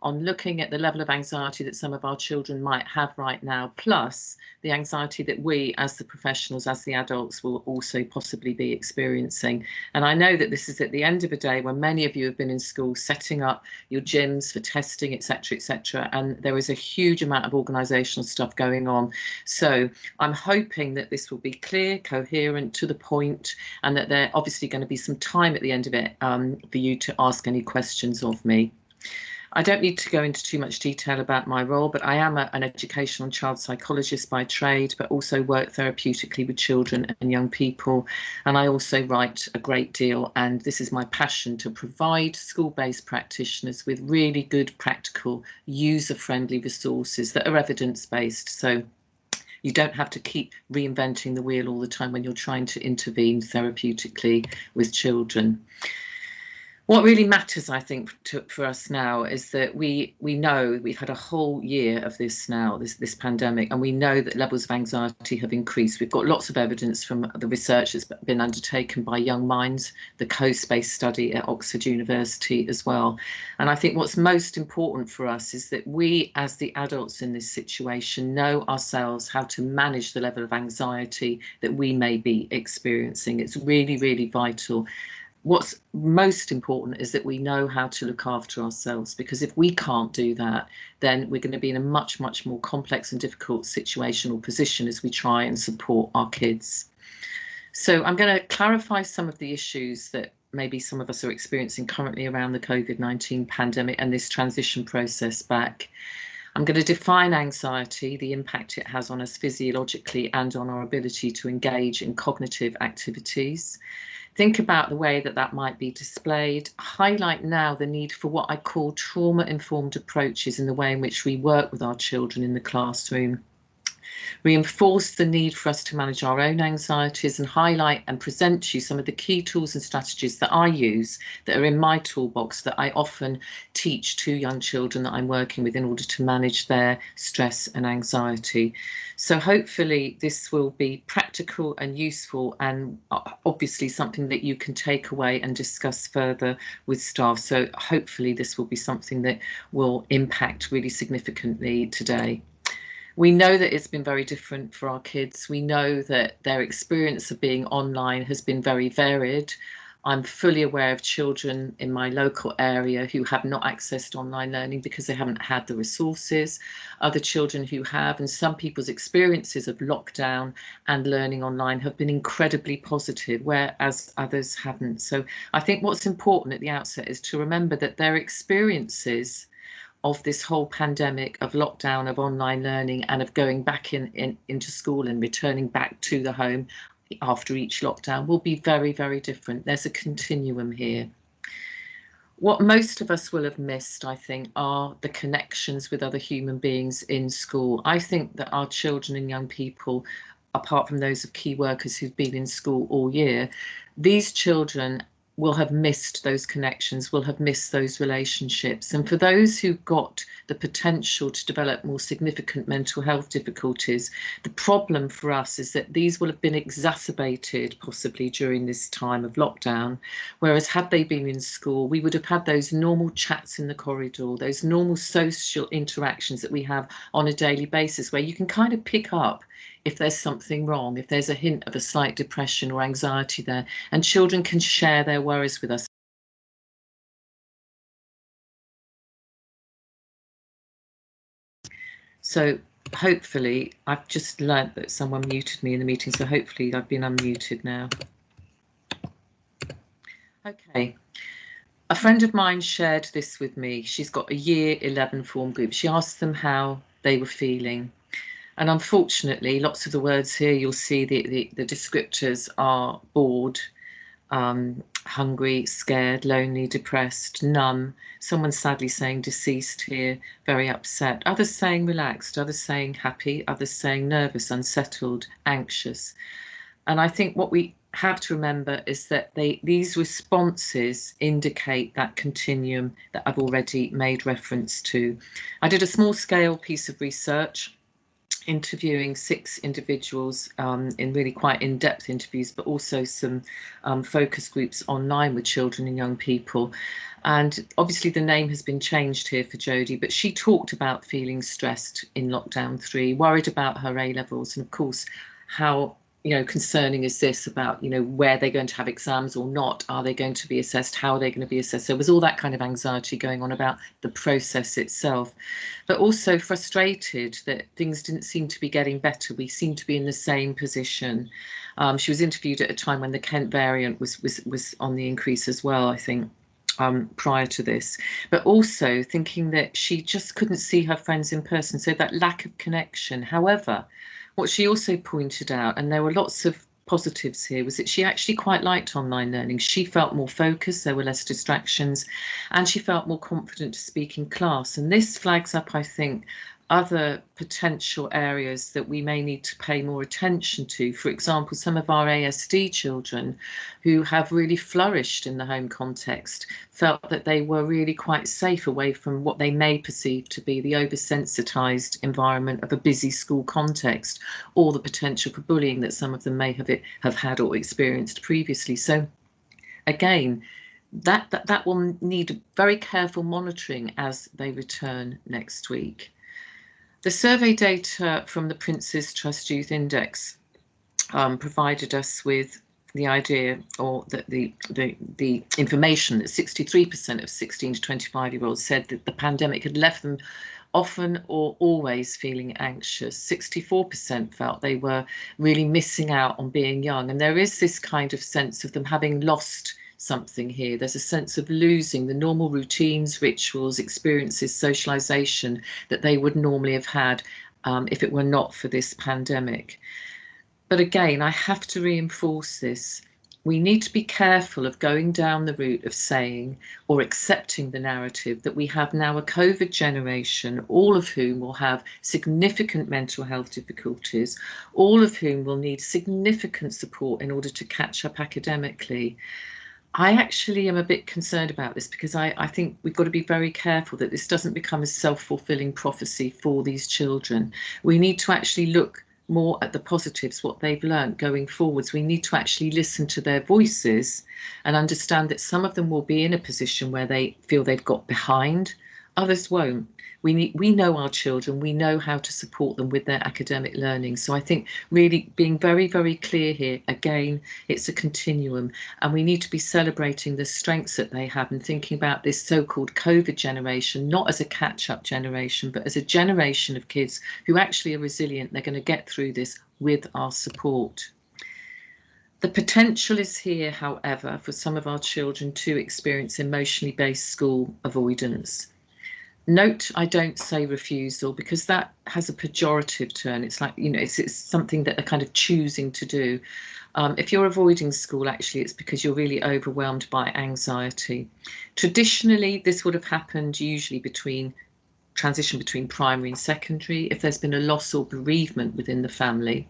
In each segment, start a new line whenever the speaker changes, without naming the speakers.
on looking at the level of anxiety that some of our children might have right now, plus the anxiety that we as the professionals, as the adults, will also possibly be experiencing. And I know that this is at the end of a day when many of you have been in school setting up your gyms for testing, etc., and there is a huge amount of organisational stuff going on. So I'm hoping that this will be clear, coherent, to the point, and that there obviously going to be some time at the end of it for you to ask any questions of me. I don't need to go into too much detail about my role, but I am an educational and child psychologist by trade, but also work therapeutically with children and young people. And I also write a great deal, and this is my passion, to provide school-based practitioners with really good, practical, user-friendly resources that are evidence-based. So you don't have to keep reinventing the wheel all the time when you're trying to intervene therapeutically with children. What really matters, I think, for us now is that we know we've had a whole year of this now, this pandemic, and we know that levels of anxiety have increased. We've got lots of evidence from the research that's been undertaken by Young Minds, the co-space study at Oxford University as well. And I think what's most important for us is that we, as the adults in this situation, know ourselves how to manage the level of anxiety that we may be experiencing. It's really, really vital. What's most important is that we know how to look after ourselves, because if we can't do that, then we're going to be in a much, much more complex and difficult situational position as we try and support our kids. So I'm going to clarify some of the issues that maybe some of us are experiencing currently around the COVID-19 pandemic and this transition process back. I'm going to define anxiety, the impact it has on us physiologically and on our ability to engage in cognitive activities. Think about the way that that might be displayed. Highlight now the need for what I call trauma-informed approaches in the way in which we work with our children in the classroom. Reinforce the need for us to manage our own anxieties, and highlight and present to you some of the key tools and strategies that I use that are in my toolbox that I often teach to young children that I'm working with in order to manage their stress and anxiety. So hopefully this will be practical and useful, and obviously something that you can take away and discuss further with staff. So hopefully this will be something that will impact really significantly today. We know that it's been very different for our kids. We know that their experience of being online has been very varied. I'm fully aware of children in my local area who have not accessed online learning because they haven't had the resources, other children who have, and some people's experiences of lockdown and learning online have been incredibly positive, whereas others haven't. So I think what's important at the outset is to remember that their experiences of this whole pandemic, of lockdown, of online learning, and of going back into school and returning back to the home after each lockdown will be very, very different. There's a continuum here. What most of us will have missed, I think, are the connections with other human beings in school. I think that our children and young people, apart from those of key workers who've been in school all year, these children will have missed those connections, will have missed those relationships. And for those who've got the potential to develop more significant mental health difficulties, the problem for us is that these will have been exacerbated possibly during this time of lockdown, whereas had they been in school, we would have had those normal chats in the corridor, those normal social interactions that we have on a daily basis, where you can kind of pick up if there's something wrong, if there's a hint of a slight depression or anxiety there, and children can share their worries with us. So hopefully, I've just learnt that someone muted me in the meeting, so hopefully I've been unmuted now. Okay. A friend of mine shared this with me. She's got a year 11 form group. She asked them how they were feeling. And unfortunately, lots of the words here, you'll see the descriptors are bored, hungry, scared, lonely, depressed, numb. Someone sadly saying deceased here, very upset. Others saying relaxed, others saying happy, others saying nervous, unsettled, anxious. And I think what we have to remember is that these responses indicate that continuum that I've already made reference to. I did a small scale piece of research interviewing 6 individuals in really quite in-depth interviews, but also some focus groups online with children and young people. And obviously the name has been changed here for Jodie, but she talked about feeling stressed in lockdown 3, worried about her A levels, and of course how concerning is this about, where they're going to have exams or not? Are they going to be assessed? How are they going to be assessed? So there was all that kind of anxiety going on about the process itself, but also frustrated that things didn't seem to be getting better. We seem to be in the same position. She was interviewed at a time when the Kent variant was on the increase as well, I think, prior to this, but also thinking that she just couldn't see her friends in person. So that lack of connection. However, what she also pointed out, and there were lots of positives here, was that she actually quite liked online learning. She felt more focused, there were less distractions, and she felt more confident to speak in class. And this flags up, I think, other potential areas that we may need to pay more attention to. For example, some of our ASD children who have really flourished in the home context felt that they were really quite safe away from what they may perceive to be the oversensitized environment of a busy school context, or the potential for bullying that some of them may have had or experienced previously. So again, that will need very careful monitoring as they return next week. The survey data from the Prince's Trust Youth Index provided us with the idea, or the information, that 63% of 16 to 25-year-olds said that the pandemic had left them often or always feeling anxious. 64% felt they were really missing out on being young. And there is this kind of sense of them having lost something here. There's a sense of losing the normal routines, rituals, experiences, socialization that they would normally have had if it were not for this pandemic. But again, I have to reinforce this. We need to be careful of going down the route of saying or accepting the narrative that we have now a COVID generation, all of whom will have significant mental health difficulties, all of whom will need significant support in order to catch up academically. I actually am a bit concerned about this, because I think we've got to be very careful that this doesn't become a self-fulfilling prophecy for these children. We need to actually look more at the positives, what they've learned going forwards. We need to actually listen to their voices and understand that some of them will be in a position where they feel they've got behind, others won't. We know our children, we know how to support them with their academic learning. So I think really being very, very clear here, again, it's a continuum, and we need to be celebrating the strengths that they have and thinking about this so-called COVID generation, not as a catch-up generation, but as a generation of kids who actually are resilient. They're going to get through this with our support. The potential is here, however, for some of our children to experience emotionally based school avoidance. Note, I don't say refusal, because that has a pejorative turn. It's like, it's something that they're kind of choosing to do. If you're avoiding school, actually, it's because you're really overwhelmed by anxiety. Traditionally, this would have happened usually transition between primary and secondary, if there's been a loss or bereavement within the family,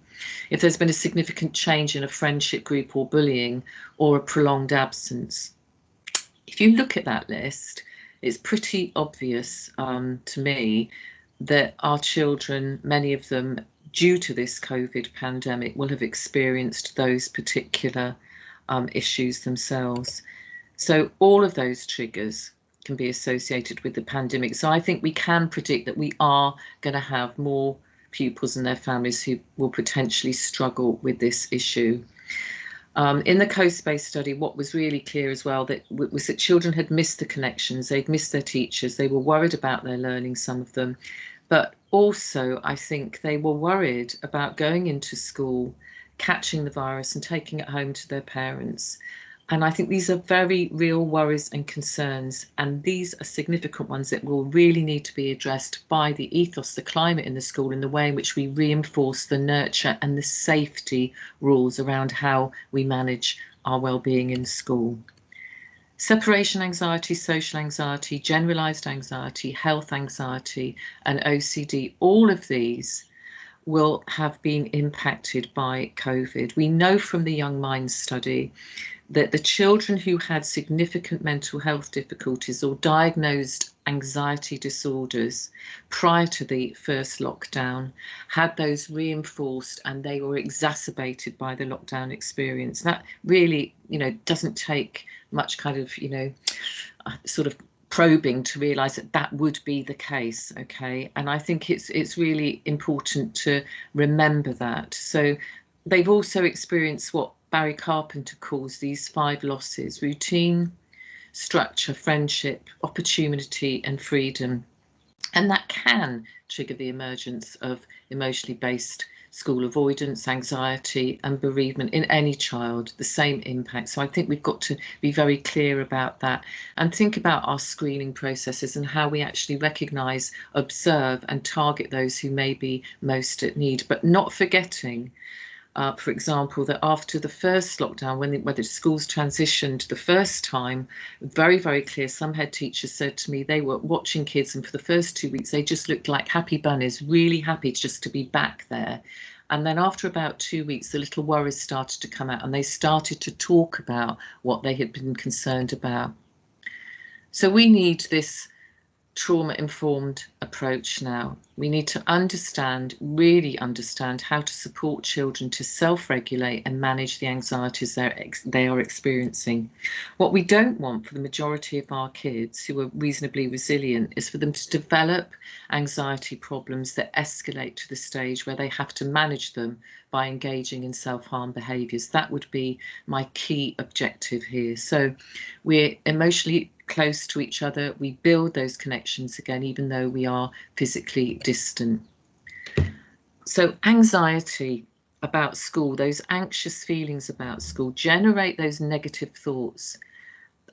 if there's been a significant change in a friendship group or bullying, or a prolonged absence. If you look at that list, it's pretty obvious to me that our children, many of them, due to this COVID pandemic, will have experienced those particular issues themselves. So all of those triggers can be associated with the pandemic. So I think we can predict that we are going to have more pupils and their families who will potentially struggle with this issue. In the Coast-based study, what was really clear as well was that children had missed the connections, they'd missed their teachers, they were worried about their learning, some of them, but also I think they were worried about going into school, catching the virus and taking it home to their parents. And I think these are very real worries and concerns, and these are significant ones that will really need to be addressed by the ethos, the climate in the school, and the way in which we reinforce the nurture and the safety rules around how we manage our well-being in school. Separation anxiety, social anxiety, generalised anxiety, health anxiety, and OCD, all of these will have been impacted by COVID. We know from the Young Minds study that the children who had significant mental health difficulties or diagnosed anxiety disorders prior to the first lockdown had those reinforced, and they were exacerbated by the lockdown experience. That really, doesn't take much kind of, sort of probing to realise that that would be the case. Okay, and I think it's really important to remember that. So they've also experienced what Barry Carpenter calls these 5 losses: routine, structure, friendship, opportunity, and freedom. And that can trigger the emergence of emotionally based school avoidance, anxiety, and bereavement in any child, the same impact. So I think we've got to be very clear about that and think about our screening processes and how we actually recognise, observe, and target those who may be most at need, but not forgetting, for example, that after the first lockdown, when the schools transitioned the first time, very, very clear, some head teachers said to me they were watching kids, and for the first 2 weeks, they just looked like happy bunnies, really happy just to be back there. And then after about 2 weeks, the little worries started to come out, and they started to talk about what they had been concerned about. So we need this trauma-informed approach now. We need to really understand how to support children to self-regulate and manage the anxieties they are experiencing. What we don't want for the majority of our kids who are reasonably resilient is for them to develop anxiety problems that escalate to the stage where they have to manage them by engaging in self-harm behaviours. That would be my key objective here. So we're emotionally close to each other, we build those connections again, even though we are physically distant. So anxiety about school, those anxious feelings about school, generate those negative thoughts.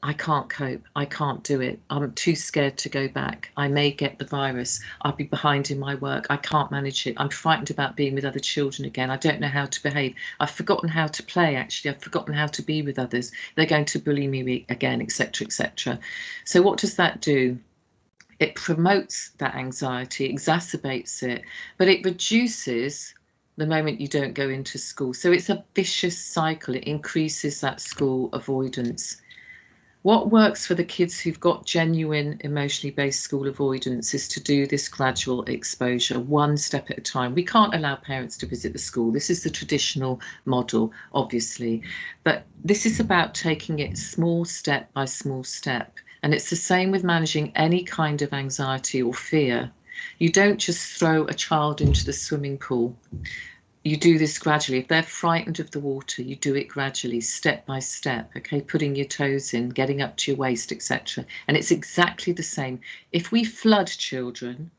I can't cope, I can't do it, I'm too scared to go back, I may get the virus, I'll be behind in my work, I can't manage it, I'm frightened about being with other children again, I don't know how to behave, I've forgotten how to play, actually, I've forgotten how to be with others, they're going to bully me again, etc., etc. So what does that do? It promotes that anxiety, exacerbates it, but it reduces the moment you don't go into school. So it's a vicious cycle, it increases that school avoidance. What works for the kids who've got genuine emotionally based school avoidance is to do this gradual exposure, one step at a time. We can't allow parents to visit the school. This is the traditional model, obviously, but this is about taking it small step by small step. And it's the same with managing any kind of anxiety or fear. You don't just throw a child into the swimming pool. You do this gradually. If they're frightened of the water, you do it gradually, step by step, okay, putting your toes in, getting up to your waist, etc. And it's exactly the same. If we flood children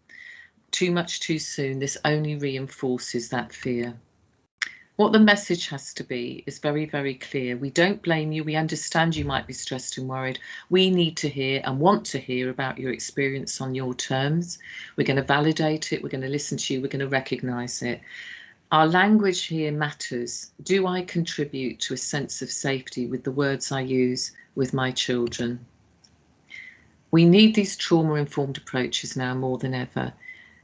too much too soon, this only reinforces that fear. What the message has to be is very, very clear. We don't blame you. We understand you might be stressed and worried. We need to hear and want to hear about your experience on your terms. We're going to validate it. We're going to listen to you. We're going to recognise it. Our language here matters. Do I contribute to a sense of safety with the words I use with my children? We need these trauma-informed approaches now more than ever.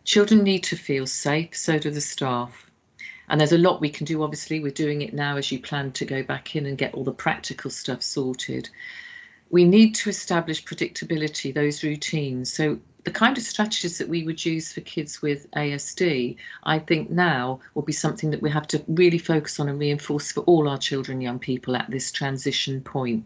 Children need to feel safe, so do the staff. And there's a lot we can do, obviously. We're doing it now as you plan to go back in and get all the practical stuff sorted. We need to establish predictability, those routines. So the kind of strategies that we would use for kids with ASD, I think now will be something that we have to really focus on and reinforce for all our children and young people at this transition point.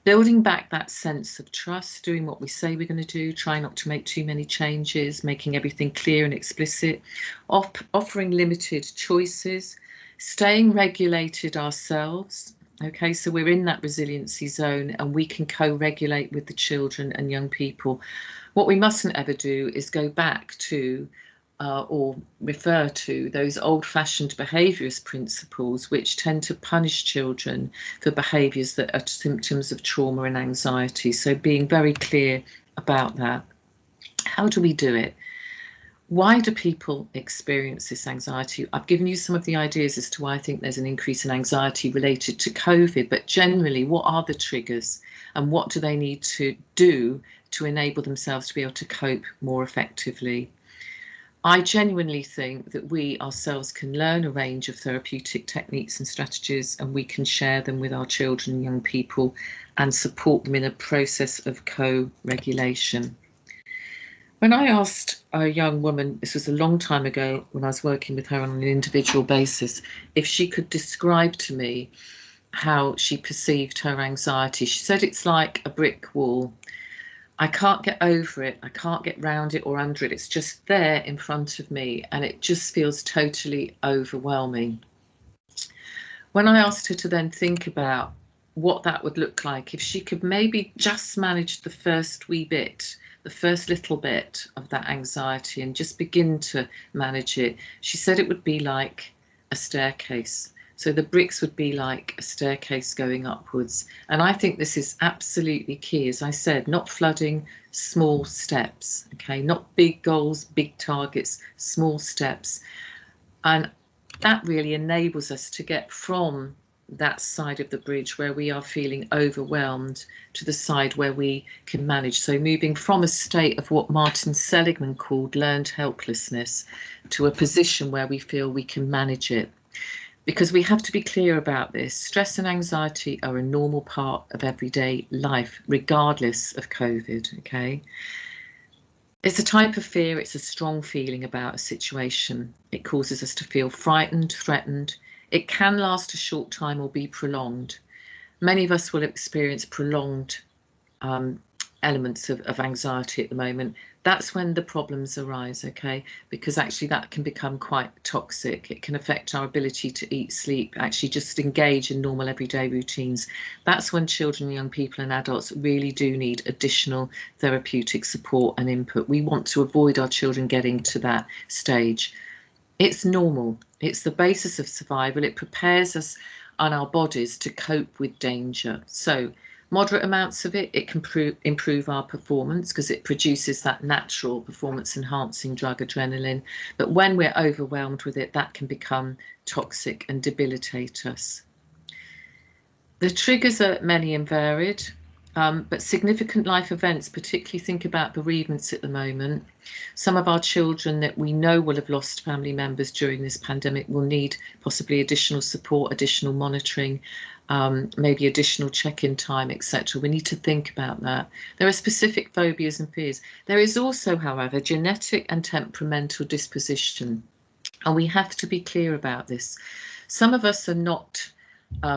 Building back that sense of trust, doing what we say we're going to do, trying not to make too many changes, making everything clear and explicit, offering limited choices, staying regulated ourselves. Okay, so we're in that resiliency zone and we can co-regulate with the children and young people. What we mustn't ever do is go back to or refer to those old-fashioned behaviourist principles which tend to punish children for behaviours that are symptoms of trauma and anxiety. So being very clear about that. How do we do it? Why do people experience this anxiety? I've given you some of the ideas as to why I think there's an increase in anxiety related to COVID, but generally, what are the triggers and what do they need to do to enable themselves to be able to cope more effectively? I genuinely think that we ourselves can learn a range of therapeutic techniques and strategies, and we can share them with our children and young people and support them in a process of co-regulation. When I asked a young woman, this was a long time ago when I was working with her on an individual basis, if she could describe to me how she perceived her anxiety, she said it's like a brick wall. I can't get over it, I can't get round it or under it, it's just there in front of me and it just feels totally overwhelming. When I asked her to then think about what that would look like if she could maybe just manage the first wee bit, the first little bit of that anxiety and just begin to manage it, she said it would be like a staircase. So the bricks would be like a staircase going upwards. And I think this is absolutely key. As I said, not flooding, small steps, okay? Not big goals, big targets, small steps. And that really enables us to get from that side of the bridge where we are feeling overwhelmed to the side where we can manage. So moving from a state of what Martin Seligman called learned helplessness to a position where we feel we can manage it. Because we have to be clear about this. Stress and anxiety are a normal part of everyday life, regardless of COVID, okay? It's a type of fear, it's a strong feeling about a situation. It causes us to feel frightened, threatened. It can last a short time or be prolonged. Many of us will experience prolonged elements of anxiety at the moment. That's when the problems arise, okay? Because actually that can become quite toxic. It can affect our ability to eat, sleep, actually just engage in normal everyday routines. That's when children, young people and adults really do need additional therapeutic support and input. We want to avoid our children getting to that stage. It's normal. It's the basis of survival. It prepares us and our bodies to cope with danger. So moderate amounts of it, it can improve our performance because it produces that natural performance enhancing drug adrenaline. But when we're overwhelmed with it, that can become toxic and debilitate us. The triggers are many and varied, but significant life events, particularly think about bereavements at the moment. Some of our children that we know will have lost family members during this pandemic will need possibly additional support, additional monitoring, maybe additional check-in time, etc. We need to think about that. There are specific phobias and fears. There is also, however, genetic and temperamental disposition, and we have to be clear about this. Some of us are not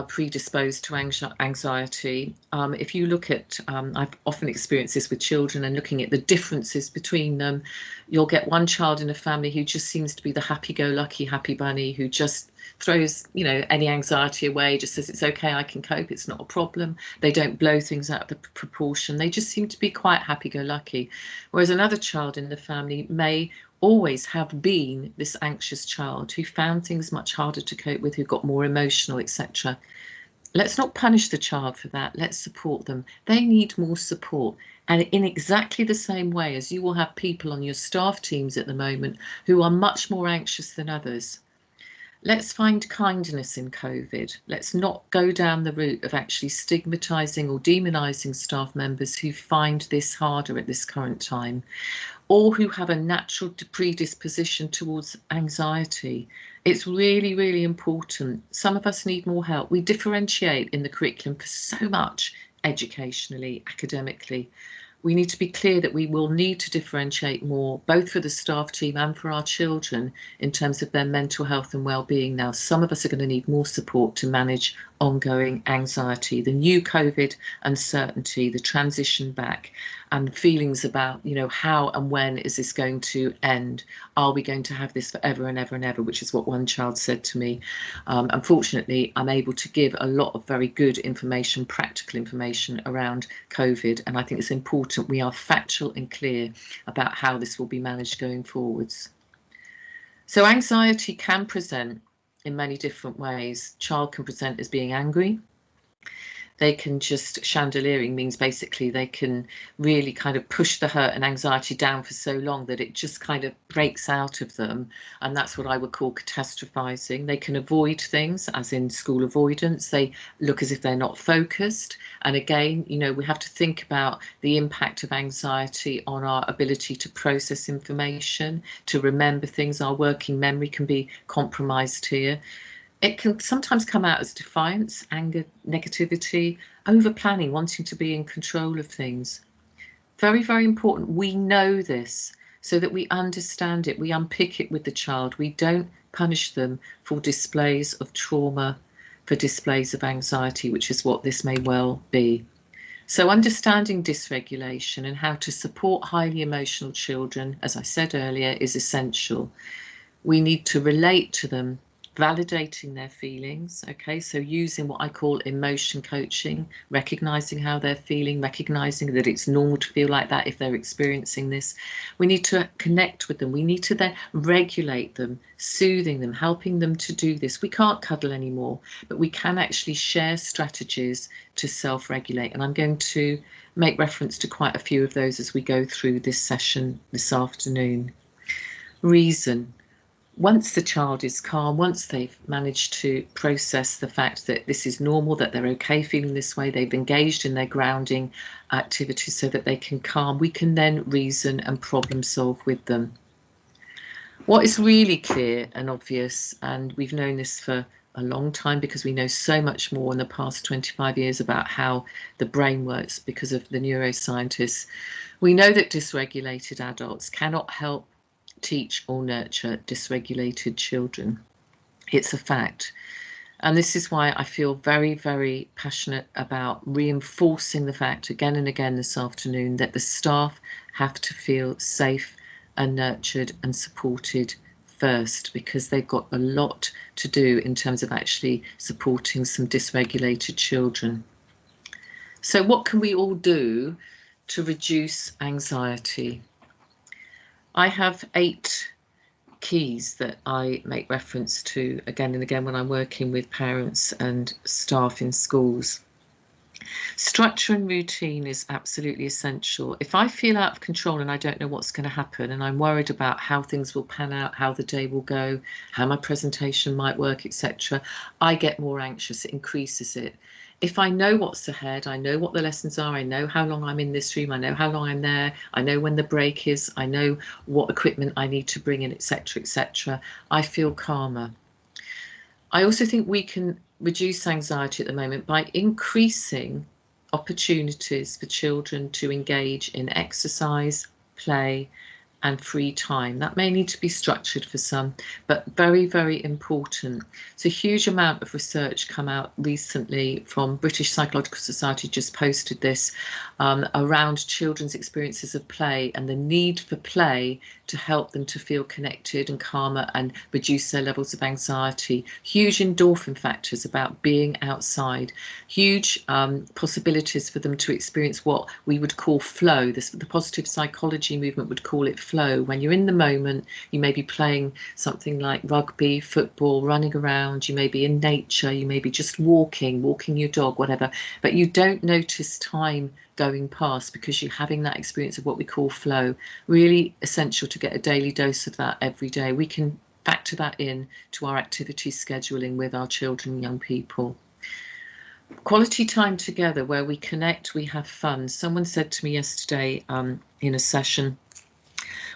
predisposed to anxiety. If you look at, I've often experienced this with children and looking at the differences between them, you'll get one child in a family who just seems to be the happy-go-lucky happy bunny who just throws, you know, any anxiety away, just says it's okay, I can cope, it's not a problem. They don't blow things out of the proportion. They just seem to be quite happy-go-lucky. Whereas another child in the family may always have been this anxious child who found things much harder to cope with, who got more emotional, etc. Let's not punish the child for that. Let's support them. They need more support. And in exactly the same way as you will have people on your staff teams at the moment who are much more anxious than others. Let's find kindness in COVID. Let's not go down the route of actually stigmatising or demonising staff members who find this harder at this current time, or who have a natural predisposition towards anxiety. It's really, really important. Some of us need more help. We differentiate in the curriculum for so much educationally, academically. We need to be clear that we will need to differentiate more, both for the staff team and for our children, in terms of their mental health and well-being now. Some of us are going to need more support to manage ongoing anxiety, the new COVID uncertainty, the transition back, and feelings about, you know, how and when is this going to end? Are we going to have this forever and ever and ever, which is what one child said to me. Unfortunately, I'm able to give a lot of very good information, practical information around COVID, and I think it's important we are factual and clear about how this will be managed going forwards. So anxiety can present in many different ways. Child can present as being angry. they can just, chandeliering means basically they can really kind of push the hurt and anxiety down for so long that it just kind of breaks out of them. And that's what I would call catastrophizing. They can avoid things, as in school avoidance. They look as if they're not focused. And again, you know, we have to think about the impact of anxiety on our ability to process information, to remember things. Our working memory can be compromised here. It can sometimes come out as defiance, anger, negativity, over planning, wanting to be in control of things. Very, very important. We know this so that we understand it. We unpick it with the child. We don't punish them for displays of trauma, for displays of anxiety, which is what this may well be. So understanding dysregulation and how to support highly emotional children, as I said earlier, is essential. We need to relate to them, validating their feelings. Okay, so using what I call emotion coaching, recognizing how they're feeling, recognizing that it's normal to feel like that if they're experiencing this. We need to connect with them. We need to then regulate them, soothing them, helping them to do this. We can't cuddle anymore, but we can actually share strategies to self-regulate. And I'm going to make reference to quite a few of those as we go through this session this afternoon. Reason. Once the child is calm, once they've managed to process the fact that this is normal, that they're okay feeling this way, they've engaged in their grounding activities so that they can calm, we can then reason and problem solve with them. What is really clear and obvious, and we've known this for a long time because we know so much more in the past 25 years about how the brain works because of the neuroscientists, we know that dysregulated adults cannot help teach or nurture dysregulated children. It's a fact. And this is why I feel very, very passionate about reinforcing the fact again and again this afternoon that the staff have to feel safe and nurtured and supported first, because they've got a lot to do in terms of actually supporting some dysregulated children. So what can we all do to reduce anxiety? I have 8 keys that I make reference to again and again when I'm working with parents and staff in schools. Structure and routine is absolutely essential. If I feel out of control and I don't know what's going to happen and I'm worried about how things will pan out, how the day will go, how my presentation might work, etc., I get more anxious. It increases it. If I know what's ahead, I know what the lessons are, I know how long I'm in this room, I know how long I'm there, I know when the break is, I know what equipment I need to bring in, etc., etc., I feel calmer. I also think we can reduce anxiety at the moment by increasing opportunities for children to engage in exercise, play, and free time. That may need to be structured for some, but very, very important. It's a huge amount of research come out recently from British Psychological Society, just posted this, around children's experiences of play and the need for play to help them to feel connected and calmer and reduce their levels of anxiety. Huge endorphin factors about being outside, huge possibilities for them to experience what we would call flow. The positive psychology movement would call it flow. When you're in the moment, you may be playing something like rugby, football, running around, you may be in nature, you may be just walking your dog, whatever, but you don't notice time going past because you're having that experience of what we call flow. Really essential to get a daily dose of that every day. We can factor that in to our activity scheduling with our children and young people. Quality time together where we connect, we have fun. Someone said to me yesterday in a session,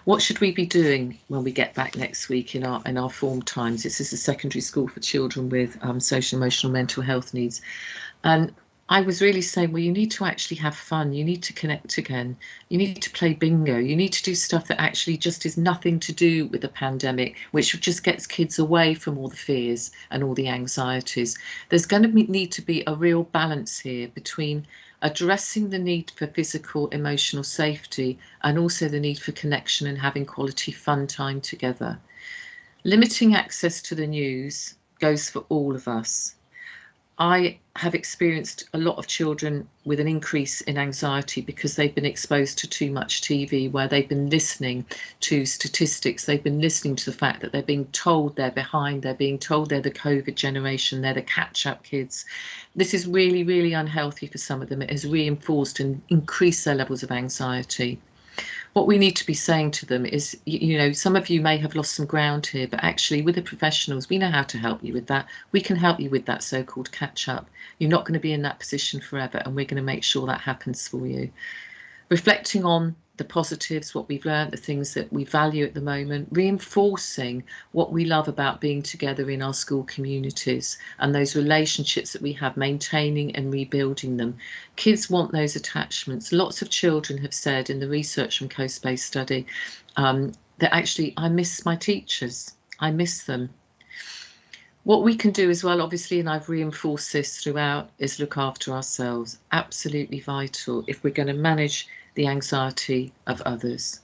what should we be doing when we get back next week in our form times? This is a secondary school for children with social, emotional, mental health needs. And I was really saying, well, you need to actually have fun. You need to connect again. You need to play bingo. You need to do stuff that actually just is nothing to do with the pandemic, which just gets kids away from all the fears and all the anxieties. There's going to need to be a real balance here between addressing the need for physical, emotional safety and also the need for connection and having quality fun time together. Limiting access to the news goes for all of us. I have experienced a lot of children with an increase in anxiety because they've been exposed to too much TV, where they've been listening to statistics, they've been listening to the fact that they're being told they're behind, they're being told they're the COVID generation, they're the catch-up kids. This is really, really unhealthy for some of them. It has reinforced and increased their levels of anxiety. What we need to be saying to them is, you know, some of you may have lost some ground here, but actually with the professionals, we know how to help you with that. We can help you with that so-called catch up. You're not going to be in that position forever, and we're going to make sure that happens for you. Reflecting on the positives, what we've learned, the things that we value at the moment, reinforcing what we love about being together in our school communities and those relationships that we have, maintaining and rebuilding them. Kids want those attachments. Lots of children have said in the research from Coast Based Study that actually, I miss my teachers, I miss them. What we can do as well, obviously, and I've reinforced this throughout, is look after ourselves. Absolutely vital if we're going to manage the anxiety of others.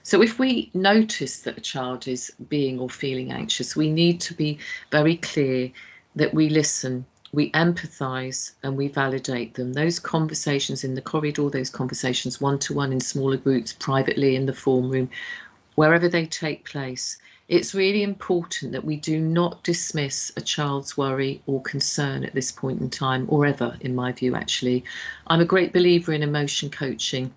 So if we notice that a child is being or feeling anxious, we need to be very clear that we listen, we empathise, and we validate them. Those conversations in the corridor, those conversations one-to-one in smaller groups, privately in the form room, wherever they take place, it's really important that we do not dismiss a child's worry or concern at this point in time, or ever, in my view, actually. I'm a great believer in emotion coaching.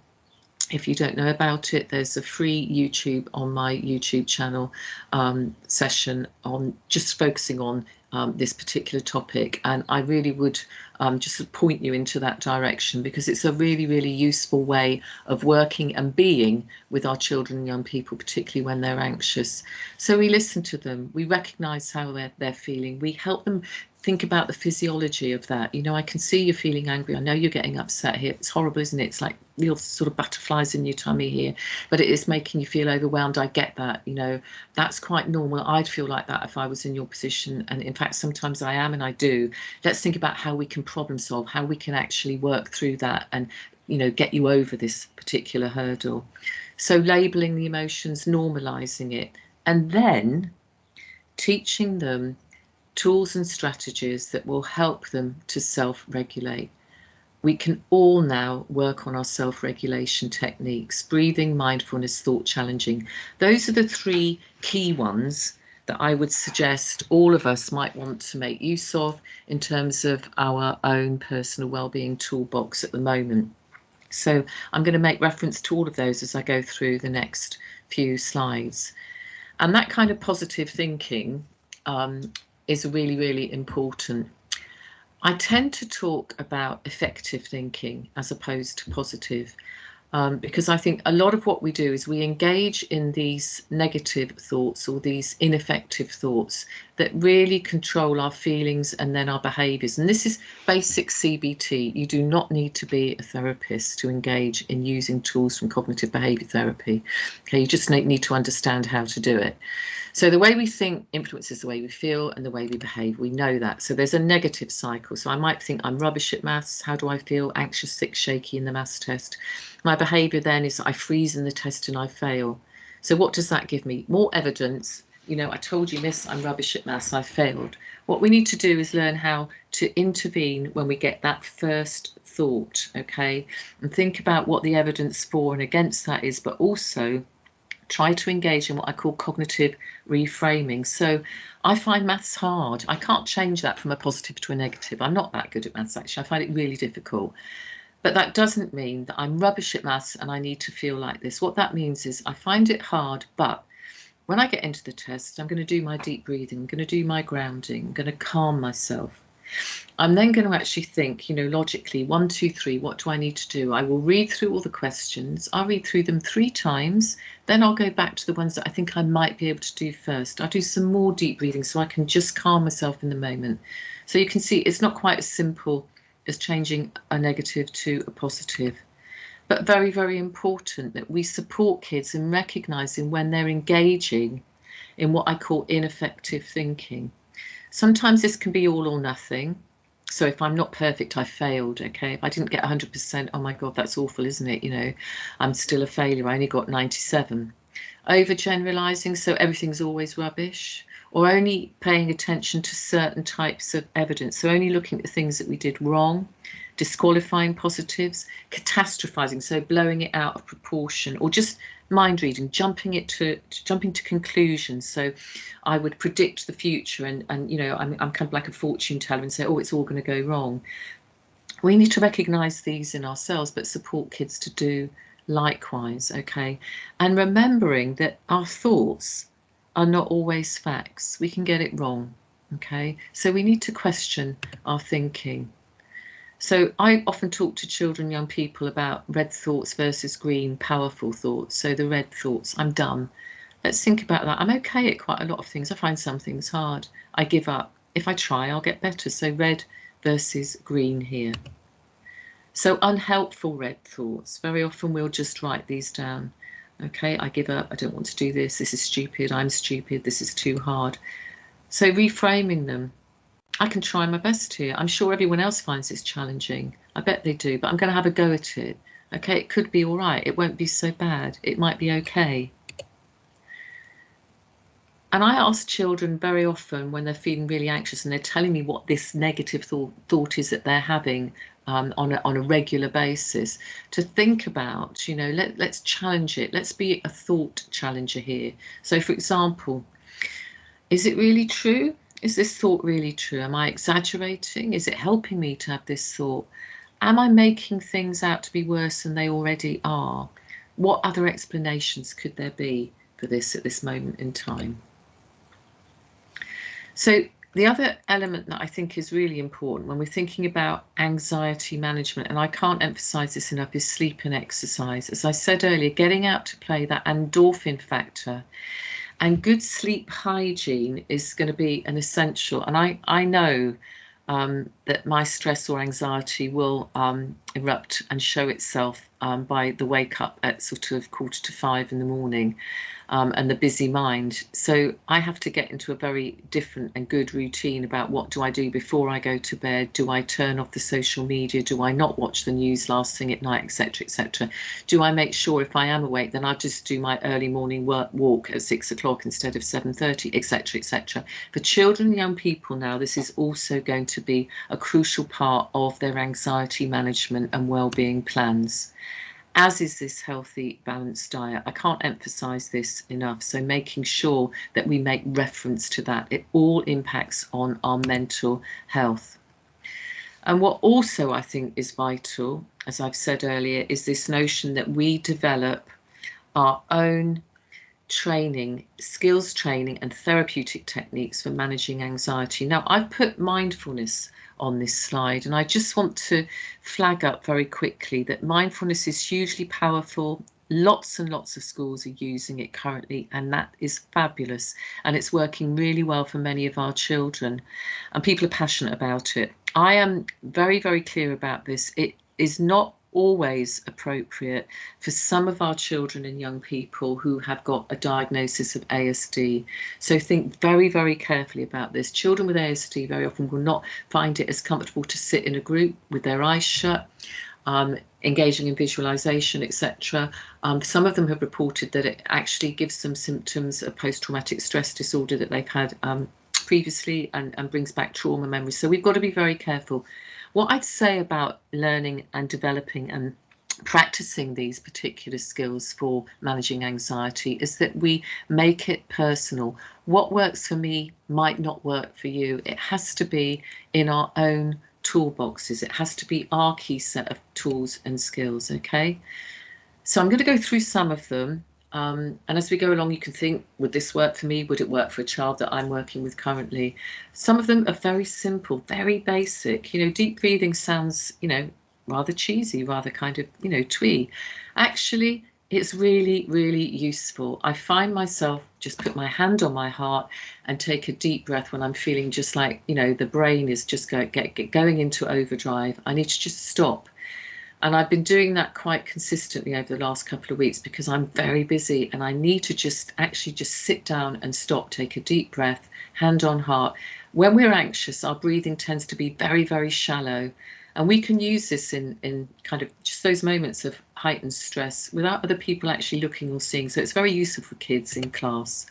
If you don't know about it, there's a free YouTube on my YouTube channel session on just focusing on this particular topic, and I really would just point you into that direction, because it's a really, really useful way of working and being with our children and young people, particularly when they're anxious. So we listen to them, we recognise how they're feeling, we help them think about the physiology of that. You know, I can see you're feeling angry. I know you're getting upset here. It's horrible, isn't it? It's like real sort of butterflies in your tummy here, but it is making you feel overwhelmed. I get that. You know, that's quite normal. I'd feel like that if I was in your position. And in fact, sometimes I am, and I do. Let's think about how we can problem solve, how we can actually work through that and, you know, get you over this particular hurdle. So labeling the emotions, normalizing it, and then teaching them tools and strategies that will help them to self-regulate. We can all now work on our self-regulation techniques: breathing, mindfulness, thought challenging. Those are the three key ones that I would suggest all of us might want to make use of in terms of our own personal well-being toolbox at the moment. So I'm going to make reference to all of those as I go through the next few slides. And that kind of positive thinking is really, really important. I tend to talk about effective thinking as opposed to positive, because I think a lot of what we do is we engage in these negative thoughts or these ineffective thoughts that really control our feelings and then our behaviours. And this is basic CBT. You do not need to be a therapist to engage in using tools from cognitive behaviour therapy. Okay, you just need to understand how to do it. So the way we think influences the way we feel and the way we behave. We know that. So there's a negative cycle. So I might think I'm rubbish at maths. How do I feel? Anxious, sick, shaky in the maths test. My behaviour then is I freeze in the test and I fail. So what does that give me? More evidence. You know, I told you, miss, I'm rubbish at maths, I failed. What we need to do is learn how to intervene when we get that first thought, okay? And think about what the evidence for and against that is, but also try to engage in what I call cognitive reframing. So I find maths hard. I can't change that from a positive to a negative. I'm not that good at maths, actually. I find it really difficult. But that doesn't mean that I'm rubbish at maths and I need to feel like this. What that means is I find it hard, but when I get into the test, I'm going to do my deep breathing. I'm going to do my grounding. I'm going to calm myself. I'm then going to actually think, you know, logically, 1, 2, 3, what do I need to do? I will read through all the questions. I'll read through them 3 times. Then I'll go back to the ones that I think I might be able to do first. I'll do some more deep breathing so I can just calm myself in the moment. So you can see it's not quite as simple as changing a negative to a positive. But very, very important that we support kids in recognising when they're engaging in what I call ineffective thinking. Sometimes this can be all or nothing. So if I'm not perfect, I failed, okay? If I didn't get 100%, oh my God, that's awful, isn't it? You know, I'm still a failure. I only got 97. overgeneralizing, so everything's always rubbish, or only paying attention to certain types of evidence, so only looking at the things that we did wrong, disqualifying positives, catastrophizing, so blowing it out of proportion, or just mind reading, jumping to conclusions. So I would predict the future, and you know, I'm kind of like a fortune teller and say, oh, it's all going to go wrong. We need to recognize these in ourselves, but support kids to do likewise, okay? And remembering that our thoughts are not always facts. We can get it wrong, okay? So we need to question our thinking. So I often talk to children, young people, about red thoughts versus green, powerful thoughts. So the red thoughts, I'm dumb. Let's think about that. I'm okay at quite a lot of things. I find some things hard. I give up. If I try, I'll get better. So red versus green here. So unhelpful red thoughts. Very often we'll just write these down. Okay, I give up. I don't want to do this. This is stupid. I'm stupid. This is too hard. So reframing them. I can try my best here. I'm sure everyone else finds this challenging. I bet they do, but I'm going to have a go at it. Okay, it could be all right. It won't be so bad. It might be okay. And I ask children very often when they're feeling really anxious and they're telling me what this negative thought is that they're having on a regular basis, to think about, you know, let's challenge it. Let's be a thought challenger here. So, for example, is it really true? Is this thought really true? Am I exaggerating? Is it helping me to have this thought? Am I making things out to be worse than they already are? What other explanations could there be for this at this moment in time? So the other element that I think is really important when we're thinking about anxiety management, and I can't emphasize this enough, is sleep and exercise. As I said earlier, getting out to play, that endorphin factor. And good sleep hygiene is going to be an essential. And I know that my stress or anxiety will erupt and show itself by the wake up at sort of 4:45 in the morning. And the busy mind. So I have to get into a very different and good routine about what do I do before I go to bed. Do I turn off the social media? Do I not watch the news last thing at night, etc., etc.? Do I make sure if I am awake, then I'll just do my early morning walk at 6 o'clock instead of 7:30, etc., etc. For children and young people now, this is also going to be a crucial part of their anxiety management and well-being plans, as is this healthy, balanced diet. I can't emphasize this enough. So making sure that we make reference to that. It all impacts on our mental health. And what also I think is vital, as I've said earlier, is this notion that we develop our own training, skills training and therapeutic techniques for managing anxiety. Now, I've put mindfulness on this slide, and I just want to flag up very quickly that mindfulness is hugely powerful. Lots and lots of schools are using it currently, and that is fabulous, and it's working really well for many of our children, and people are passionate about it. I am very, very clear about this. It is not always appropriate for some of our children and young people who have got a diagnosis of ASD. So think very, very carefully about this. Children with ASD very often will not find it as comfortable to sit in a group with their eyes shut, engaging in visualization, etc. Some of them have reported that it actually gives them symptoms of post-traumatic stress disorder that they've had previously, and brings back trauma memories. So we've got to be very careful. What I'd say about learning and developing and practicing these particular skills for managing anxiety is that we make it personal. What works for me might not work for you. It has to be in our own toolboxes. It has to be our key set of tools and skills, okay? So I'm going to go through some of them. And as we go along, you can think, would this work for me? Would it work for a child that I'm working with currently? Some of them are very simple, very basic. You know, deep breathing sounds, you know, rather cheesy, rather kind of, you know, twee. Actually, it's really, really useful. I find myself just put my hand on my heart and take a deep breath when I'm feeling just like, you know, the brain is just going into overdrive. I need to just stop. And I've been doing that quite consistently over the last couple of weeks because I'm very busy and I need to just sit down and stop, take a deep breath, hand on heart. When we're anxious, our breathing tends to be very, very shallow. And we can use this in kind of just those moments of heightened stress without other people actually looking or seeing. So it's very useful for kids in class.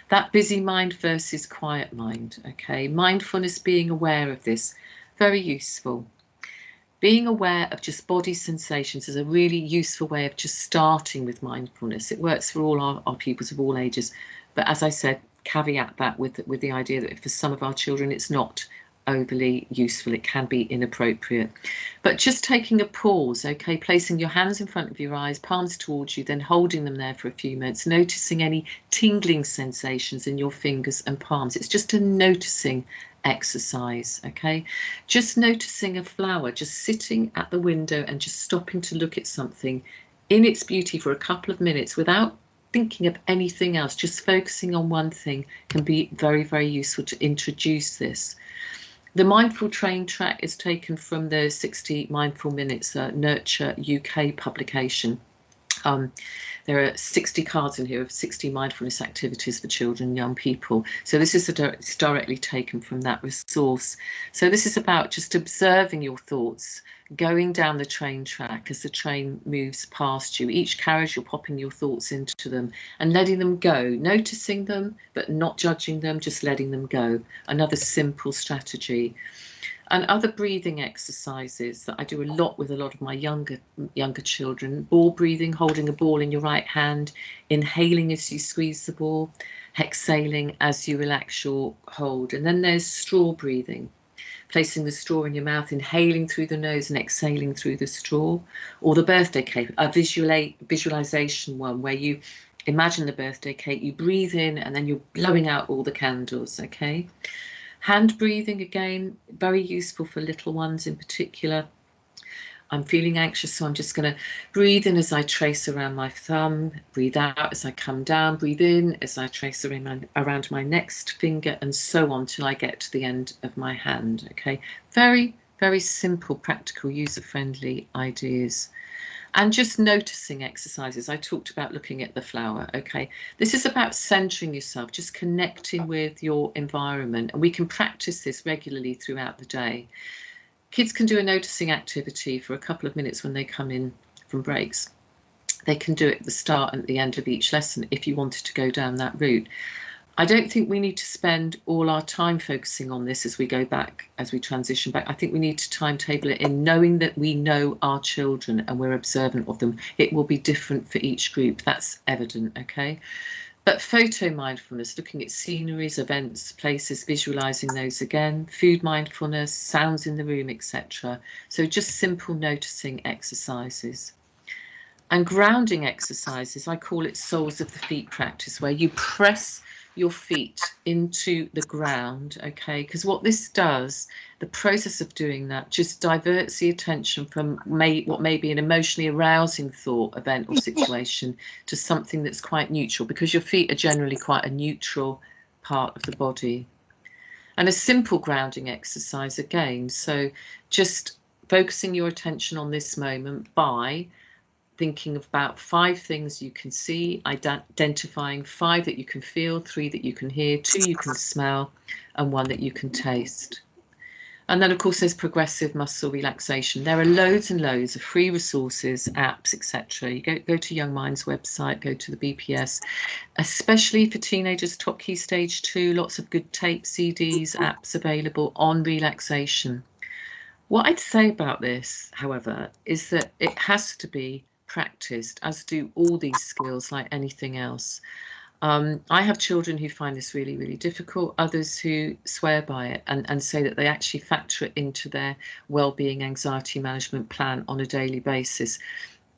That busy mind versus quiet mind, okay? Mindfulness, being aware of this, very useful. Being aware of just body sensations is a really useful way of just starting with mindfulness. It works for all our pupils of all ages. But as I said, caveat that with the idea that for some of our children, it's not overly useful. It can be inappropriate. But just taking a pause, okay, placing your hands in front of your eyes, palms towards you, then holding them there for a few minutes, noticing any tingling sensations in your fingers and palms. It's just a noticing exercise, okay? Just noticing a flower, just sitting at the window and just stopping to look at something in its beauty for a couple of minutes without thinking of anything else, just focusing on one thing, can be very, very useful to introduce this. The Mindful Train track is taken from the 60 Mindful Minutes Nurture UK publication. There are 60 cards in here of 60 mindfulness activities for children and young people. So this is it's directly taken from that resource. So this is about just observing your thoughts, going down the train track as the train moves past you. Each carriage, you're popping your thoughts into them and letting them go, noticing them, but not judging them, just letting them go. Another simple strategy. And other breathing exercises that I do a lot with a lot of my younger children. Ball breathing, holding a ball in your right hand, inhaling as you squeeze the ball, exhaling as you relax your hold. And then there's straw breathing, placing the straw in your mouth, inhaling through the nose and exhaling through the straw. Or the birthday cake, a visualization one where you imagine the birthday cake, you breathe in and then you're blowing out all the candles, okay? Hand breathing, again, very useful for little ones in particular. I'm feeling anxious, so I'm just going to breathe in as I trace around my thumb, breathe out as I come down, breathe in as I trace around my next finger, and so on till I get to the end of my hand. Okay, very, very simple, practical, user-friendly ideas. And just noticing exercises. I talked about looking at the flower, okay? This is about centering yourself, just connecting with your environment. And we can practice this regularly throughout the day. Kids can do a noticing activity for a couple of minutes when they come in from breaks. They can do it at the start and at the end of each lesson if you wanted to go down that route. I don't think we need to spend all our time focusing on this as we go back, as we transition back. I think we need to timetable it in, knowing that we know our children and we're observant of them. It will be different for each group, that's evident, okay? But photo mindfulness, looking at sceneries, events, places, visualizing those again, food mindfulness, sounds in the room, etc. So just simple noticing exercises. And grounding exercises, I call it soles of the feet practice, where you press your feet into the ground, okay? Because what this does, the process of doing that just diverts the attention from what may be an emotionally arousing thought, event or situation to something that's quite neutral, because your feet are generally quite a neutral part of the body. And a simple grounding exercise again, so just focusing your attention on this moment by thinking about 5 things you can see, identifying 5 that you can feel, 3 that you can hear, 2 you can smell, and 1 that you can taste. And then, of course, there's progressive muscle relaxation. There are loads and loads of free resources, apps, etc. You go to Young Minds website, go to the BPS, especially for teenagers, Top Key Stage 2, lots of good tape, CDs, apps available on relaxation. What I'd say about this, however, is that it has to be practiced, as do all these skills like anything else. I have children who find this really, really difficult, others who swear by it and say that they actually factor it into their well-being anxiety management plan on a daily basis.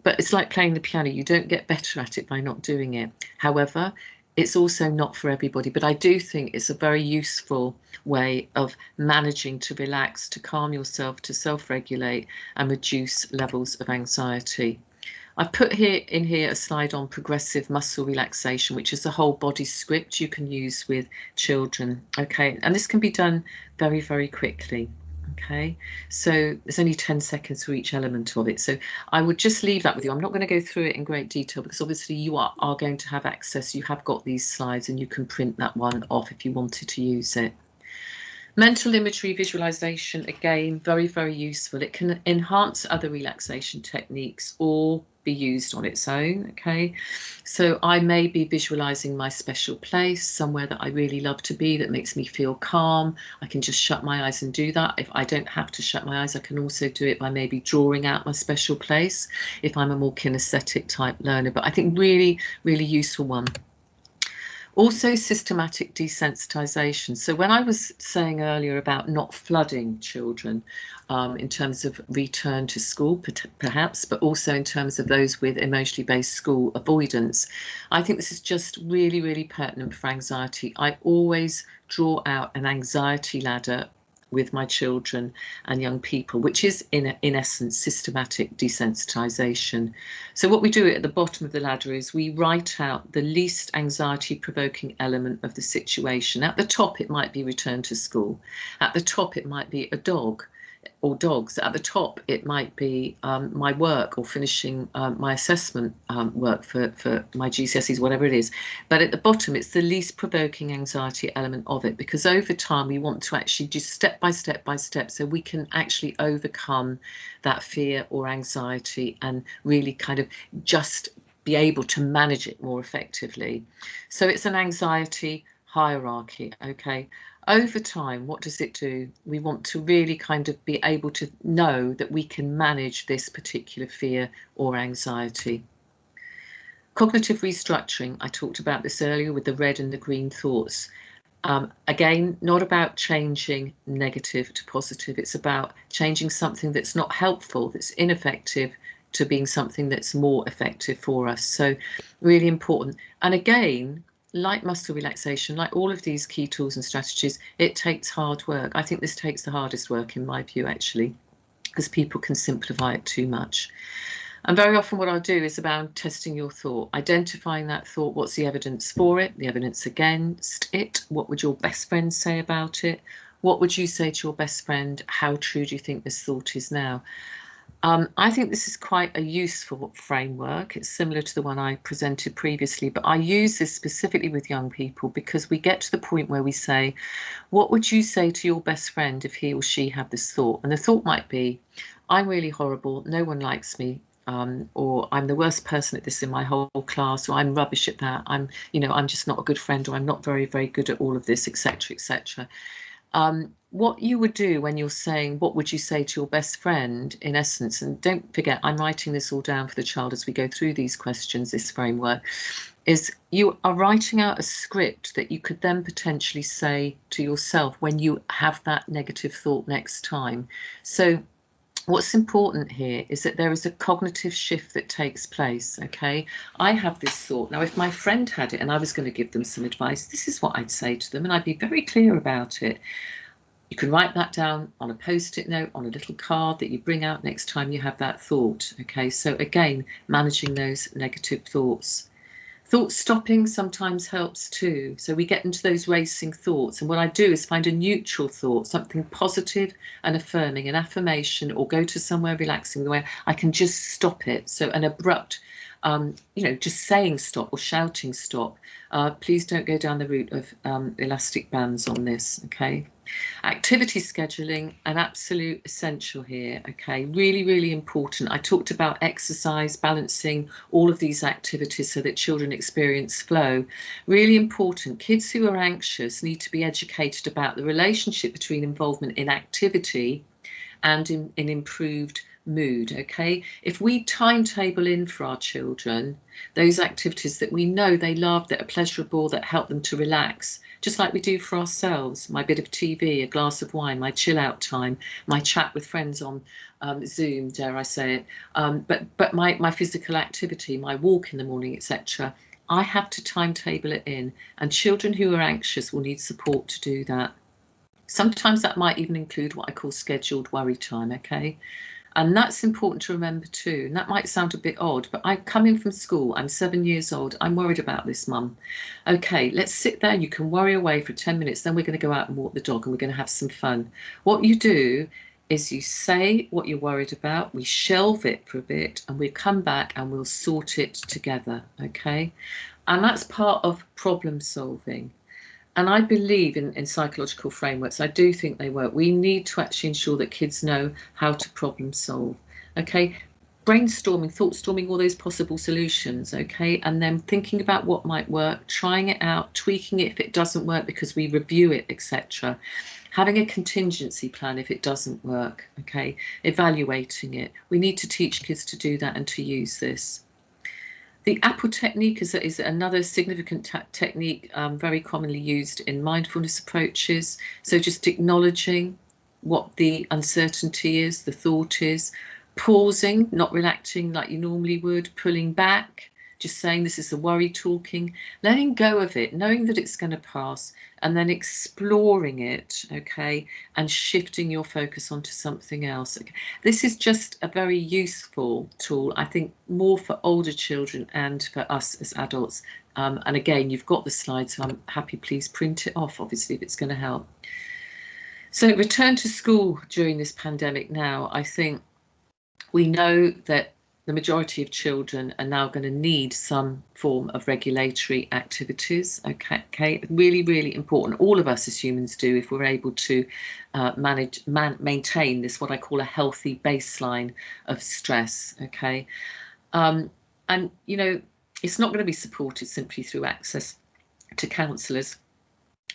But it's like playing the piano, you don't get better at it by not doing it. However, it's also not for everybody, but I do think it's a very useful way of managing to relax, to calm yourself, to self-regulate and reduce levels of anxiety. I've put in here a slide on progressive muscle relaxation, which is a whole body script you can use with children. Okay, and this can be done very, very quickly. Okay, so there's only 10 seconds for each element of it. So I would just leave that with you. I'm not going to go through it in great detail because obviously you are going to have access. You have got these slides and you can print that one off if you wanted to use it. Mental imagery visualization, again, very, very useful. It can enhance other relaxation techniques or be used on its own, okay? So I may be visualizing my special place, somewhere that I really love to be, that makes me feel calm. I can just shut my eyes and do that. If I don't have to shut my eyes, I can also do it by maybe drawing out my special place if I'm a more kinesthetic type learner. But I think really, really useful one. Also, systematic desensitization. So when I was saying earlier about not flooding children in terms of return to school, perhaps, but also in terms of those with emotionally based school avoidance, I think this is just really, really pertinent for anxiety. I always draw out an anxiety ladder with my children and young people, which is in essence systematic desensitization. So what we do at the bottom of the ladder is we write out the least anxiety provoking element of the situation. At the top it might be return to school, at the top it might be a dog or dogs, at the top it might be my work or finishing my assessment work for my GCSEs, whatever it is. But at the bottom it's the least provoking anxiety element of it, because over time we want to actually do step by step by step so we can actually overcome that fear or anxiety and really kind of just be able to manage it more effectively. So it's an anxiety hierarchy, okay? Over time, what does it do? We want to really kind of be able to know that we can manage this particular fear or anxiety. Cognitive restructuring, I talked about this earlier with the red and the green thoughts. Again, not about changing negative to positive. It's about changing something that's not helpful, that's ineffective, to being something that's more effective for us. So really important. And again, like muscle relaxation, like all of these key tools and strategies, it takes hard work. I think this takes the hardest work in my view, actually, because people can simplify it too much. And very often what I'll do is about testing your thought, identifying that thought. What's the evidence for it, the evidence against it? What would your best friend say about it? What would you say to your best friend? How true do you think this thought is now? I think this is quite a useful framework. It's similar to the one I presented previously, but I use this specifically with young people because we get to the point where we say, what would you say to your best friend if he or she had this thought? And the thought might be, I'm really horrible, no one likes me, or I'm the worst person at this in my whole class, or I'm rubbish at that, I'm just not a good friend, or I'm not very, very good at all of this, etc., etc. What you would do when you're saying, what would you say to your best friend, in essence, and don't forget, I'm writing this all down for the child as we go through these questions, this framework, is you are writing out a script that you could then potentially say to yourself when you have that negative thought next time. So what's important here is that there is a cognitive shift that takes place, okay? I have this thought. Now, if my friend had it and I was going to give them some advice, this is what I'd say to them, and I'd be very clear about it. You can write that down on a post-it note, on a little card that you bring out next time you have that thought, okay? So again, managing those negative thoughts. Thought stopping sometimes helps too. So we get into those racing thoughts, and what I do is find a neutral thought, something positive and affirming, an affirmation, or go to somewhere relaxing where I can just stop it. So an abrupt, just saying stop or shouting stop. Please don't go down the route of elastic bands on this, okay? Activity scheduling, an absolute essential here, okay? Really, really important. I talked about exercise, balancing all of these activities so that children experience flow. Really important. Kids who are anxious need to be educated about the relationship between involvement in activity and in improved mood, okay? If we timetable in for our children those activities that we know they love, that are pleasurable, that help them to relax, just like we do for ourselves, my bit of TV, a glass of wine, my chill out time, my chat with friends on Zoom, dare I say it, but my physical activity, my walk in the morning, etc. I have to timetable it in, and children who are anxious will need support to do that. Sometimes that might even include what I call scheduled worry time, okay? And that's important to remember too. And that might sound a bit odd, but I come in from school, I'm 7 years old, I'm worried about this, mum. Okay, let's sit there, you can worry away for 10 minutes, then we're going to go out and walk the dog and we're going to have some fun. What you do is you say what you're worried about, we shelve it for a bit, and we come back and we'll sort it together, okay? And that's part of problem solving. And I believe in psychological frameworks. I do think they work. We need to actually ensure that kids know how to problem solve. Okay, brainstorming, thought storming, all those possible solutions. Okay, and then thinking about what might work, trying it out, tweaking it if it doesn't work because we review it, etc. Having a contingency plan if it doesn't work. Okay, evaluating it. We need to teach kids to do that and to use this. The apple technique is another significant technique very commonly used in mindfulness approaches. So just acknowledging what the uncertainty is, the thought is, pausing, not reacting like you normally would, pulling back, just saying this is the worry talking, letting go of it, knowing that it's going to pass, and then exploring it, okay, and shifting your focus onto something else. Okay. This is just a very useful tool, I think, more for older children and for us as adults. And again, you've got the slides, so I'm happy, please print it off, obviously, if it's going to help. So return to school during this pandemic now, I think we know that the majority of children are now going to need some form of regulatory activities. Okay, really, really important. All of us as humans do, if we're able to maintain this, what I call a healthy baseline of stress. Okay, and you know, it's not going to be supported simply through access to counsellors.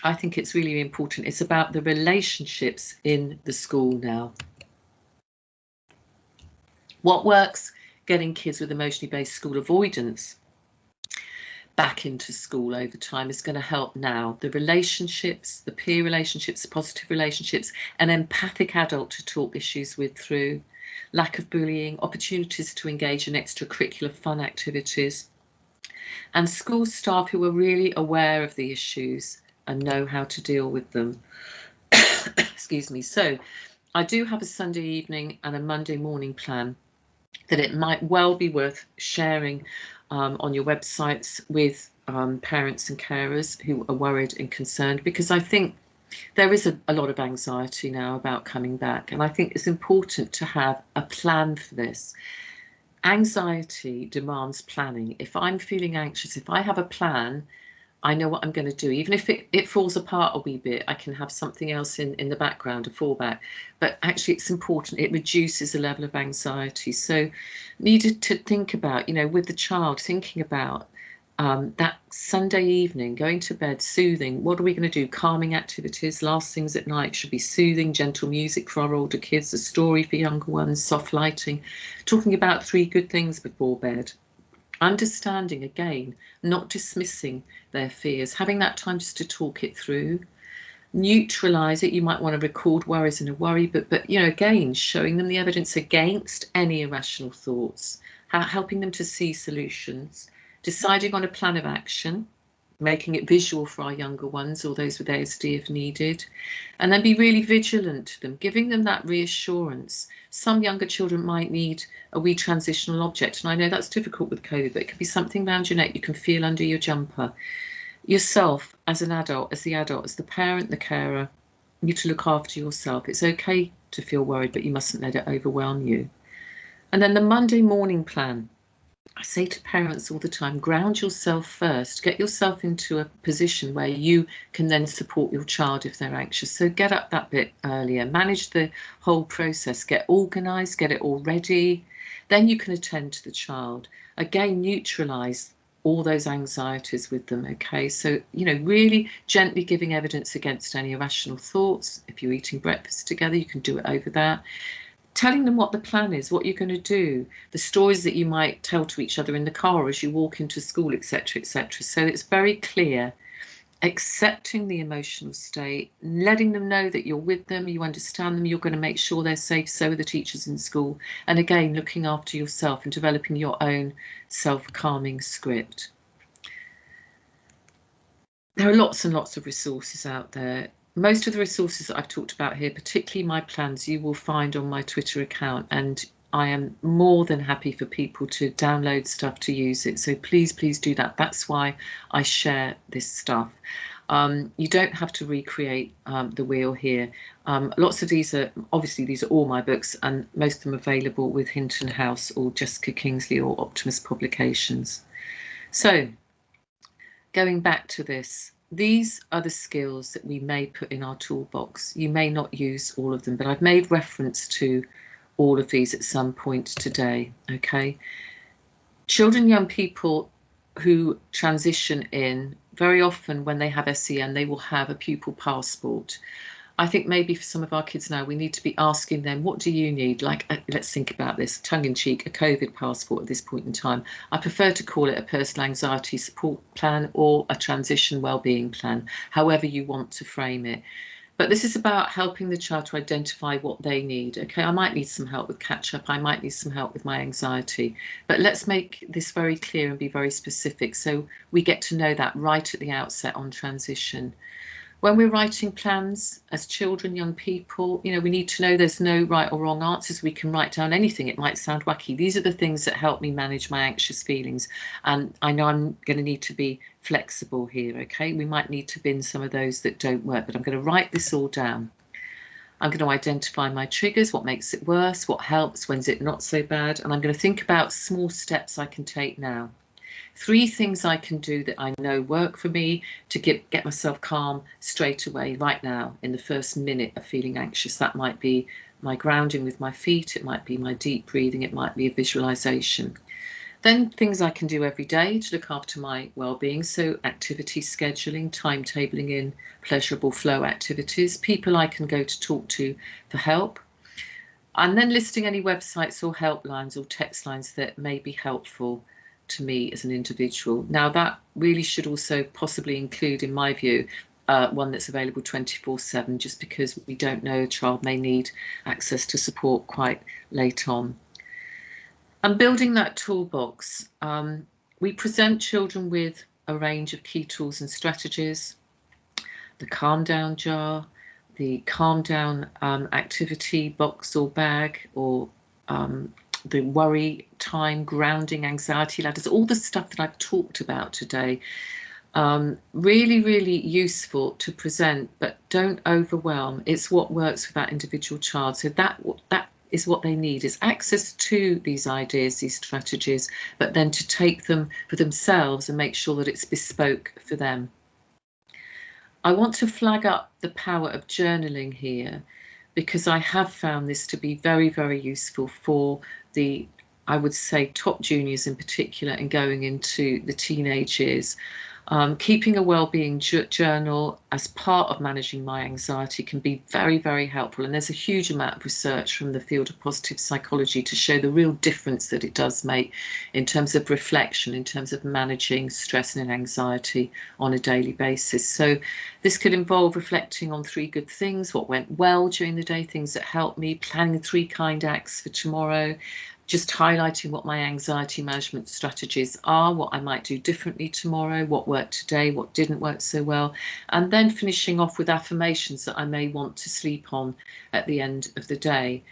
I think it's really important. It's about the relationships in the school now. What works? Getting kids with emotionally based school avoidance back into school over time is going to help now. The relationships, the peer relationships, the positive relationships, an empathic adult to talk issues with through, lack of bullying, opportunities to engage in extracurricular fun activities, and school staff who are really aware of the issues and know how to deal with them. Excuse me. So I do have a Sunday evening and a Monday morning plan that it might well be worth sharing on your websites with parents and carers who are worried and concerned, because I think there is a lot of anxiety now about coming back, and I think it's important to have a plan for this. Anxiety demands planning. If I'm feeling anxious, if I have a plan, I know what I'm going to do. Even if it falls apart a wee bit, I can have something else in the background, a fallback. But actually, it's important. It reduces the level of anxiety. So needed to think about, you know, with the child, thinking about that Sunday evening, going to bed, soothing. What are we going to do? Calming activities. Last things at night should be soothing, gentle music for our older kids, a story for younger ones, soft lighting. Talking about 3 good things before bed. Understanding, again, not dismissing their fears, having that time just to talk it through, neutralize it. You might want to record worries in a worry, but you know, again, showing them the evidence against any irrational thoughts, helping them to see solutions, deciding on a plan of action, making it visual for our younger ones or those with ASD if needed, and then be really vigilant to them, giving them that reassurance. Some younger children might need a wee transitional object, and I know that's difficult with COVID, but it could be something around your neck you can feel under your jumper. Yourself as an adult, as the parent, the carer, you need to look after yourself. It's okay to feel worried, but you mustn't let it overwhelm you. And then the Monday morning plan. I say to parents all the time, ground yourself first, get yourself into a position where you can then support your child if they're anxious. So get up that bit earlier, manage the whole process, get organised, get it all ready. Then you can attend to the child. Again, neutralise all those anxieties with them, okay? So, you know, really gently giving evidence against any irrational thoughts. If you're eating breakfast together, you can do it over that. Telling them what the plan is, what you're going to do, the stories that you might tell to each other in the car as you walk into school, etc., etc. So it's very clear, accepting the emotional state, letting them know that you're with them, you understand them, you're going to make sure they're safe, so are the teachers in school. And again, looking after yourself and developing your own self-calming script. There are lots and lots of resources out there. Most of the resources that I've talked about here, particularly my plans, you will find on my Twitter account, and I am more than happy for people to download stuff to use it. So please, please do that. That's why I share this stuff. You don't have to recreate the wheel here. Lots of these are, obviously these are all my books, and most of them available with Hinton House or Jessica Kingsley or Optimus Publications. So going back to this, these are the skills that we may put in our toolbox. You may not use all of them, but I've made reference to all of these at some point today, okay? Children, young people who transition in, very often when they have SEN, they will have a pupil passport. I think maybe for some of our kids now, we need to be asking them, what do you need? Like, let's think about this, tongue in cheek, a COVID passport at this point in time. I prefer to call it a personal anxiety support plan or a transition wellbeing plan, however you want to frame it. But this is about helping the child to identify what they need. Okay, I might need some help with catch up. I might need some help with my anxiety. But let's make this very clear and be very specific so we get to know that right at the outset on transition. When we're writing plans as children, young people, you know, we need to know there's no right or wrong answers. We can write down anything. It might sound wacky. These are the things that help me manage my anxious feelings. And I know I'm going to need to be flexible here, okay? We might need to bin some of those that don't work, but I'm going to write this all down. I'm going to identify my triggers, what makes it worse, what helps, when's it not so bad. And I'm going to think about small steps I can take now. 3 things I can do that I know work for me to get myself calm straight away, right now, in the first minute of feeling anxious. That might be my grounding with my feet, it might be my deep breathing, it might be a visualization. Then things I can do every day to look after my well-being, so activity scheduling, timetabling in pleasurable flow activities, people I can go to talk to for help, and then listing any websites or helplines or text lines that may be helpful to me as an individual. Now that really should also possibly include, in my view, one that's available 24/7, just because we don't know, a child may need access to support quite late on. And building that toolbox, we present children with a range of key tools and strategies: the calm down jar, the calm down activity box or bag, or the worry time, grounding, anxiety ladders, all the stuff that I've talked about today. Really, really useful to present, but don't overwhelm. It's what works for that individual child. So that is what they need, is access to these ideas, these strategies, but then to take them for themselves and make sure that it's bespoke for them. I want to flag up the power of journaling here, because I have found this to be very, very useful for the, I would say, top juniors in particular, and going into the teenage years. Keeping a wellbeing journal as part of managing my anxiety can be very, very helpful. And there's a huge amount of research from the field of positive psychology to show the real difference that it does make in terms of reflection, in terms of managing stress and anxiety on a daily basis. So this could involve reflecting on 3 good things, what went well during the day, things that helped me, planning 3 kind acts for tomorrow, just highlighting what my anxiety management strategies are, what I might do differently tomorrow, what worked today, what didn't work so well, and then finishing off with affirmations that I may want to sleep on at the end of the day.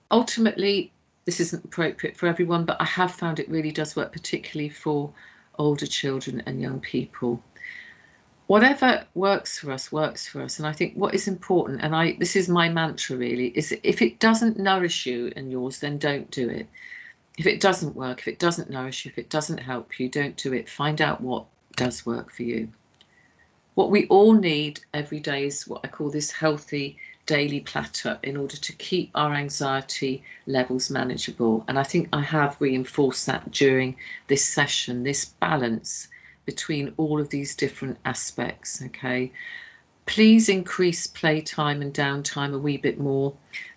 Ultimately, this isn't appropriate for everyone, but I have found it really does work, particularly for older children and young people. Whatever works for us, works for us. And I think what is important, and this is my mantra really, is if it doesn't nourish you and yours, then don't do it. If it doesn't work, if it doesn't nourish you, if it doesn't help you, don't do it. Find out what does work for you. What we all need every day is what I call this healthy daily platter, in order to keep our anxiety levels manageable. And I think I have reinforced that during this session, this balance between all of these different aspects. Okay, please increase playtime and downtime a wee bit more.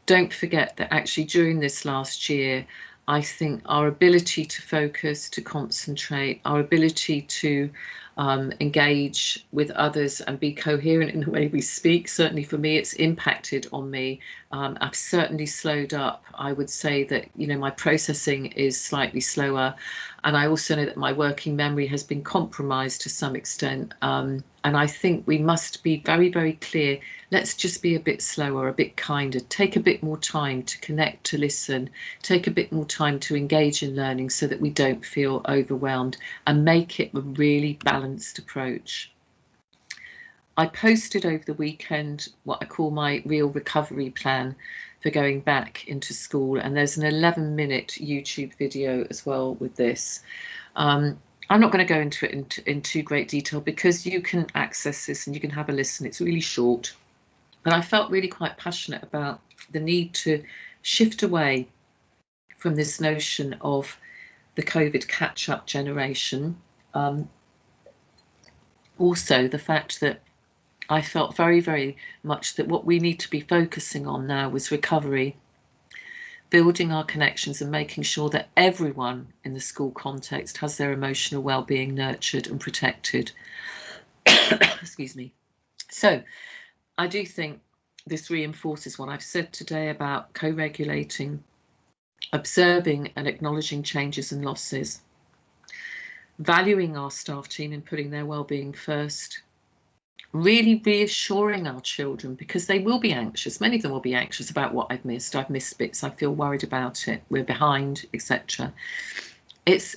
Don't forget that actually during this last year, I think our ability to focus, to concentrate, our ability to engage with others and be coherent in the way we speak, certainly for me, it's impacted on me. I've certainly slowed up. I would say that, you know, my processing is slightly slower, and I also know that my working memory has been compromised to some extent. And I think we must be very, very clear. Let's just be a bit slower, a bit kinder, take a bit more time to connect, to listen, take a bit more time to engage in learning so that we don't feel overwhelmed, and make it a really balanced approach. I posted over the weekend what I call my real recovery plan for going back into school, and there's an 11-minute YouTube video as well with this. I'm not going to go into it in too great detail, because you can access this and you can have a listen. It's really short. But I felt really quite passionate about the need to shift away from this notion of the COVID catch-up generation. Also, the fact that I felt very, very much that what we need to be focusing on now was recovery, building our connections and making sure that everyone in the school context has their emotional well-being nurtured and protected. Excuse me. So I do think this reinforces what I've said today about co-regulating, observing and acknowledging changes and losses, valuing our staff team and putting their well-being first, really reassuring our children, because they will be anxious. Many of them will be anxious about what I've missed. I've missed bits. I feel worried about it. We're behind, etc. It's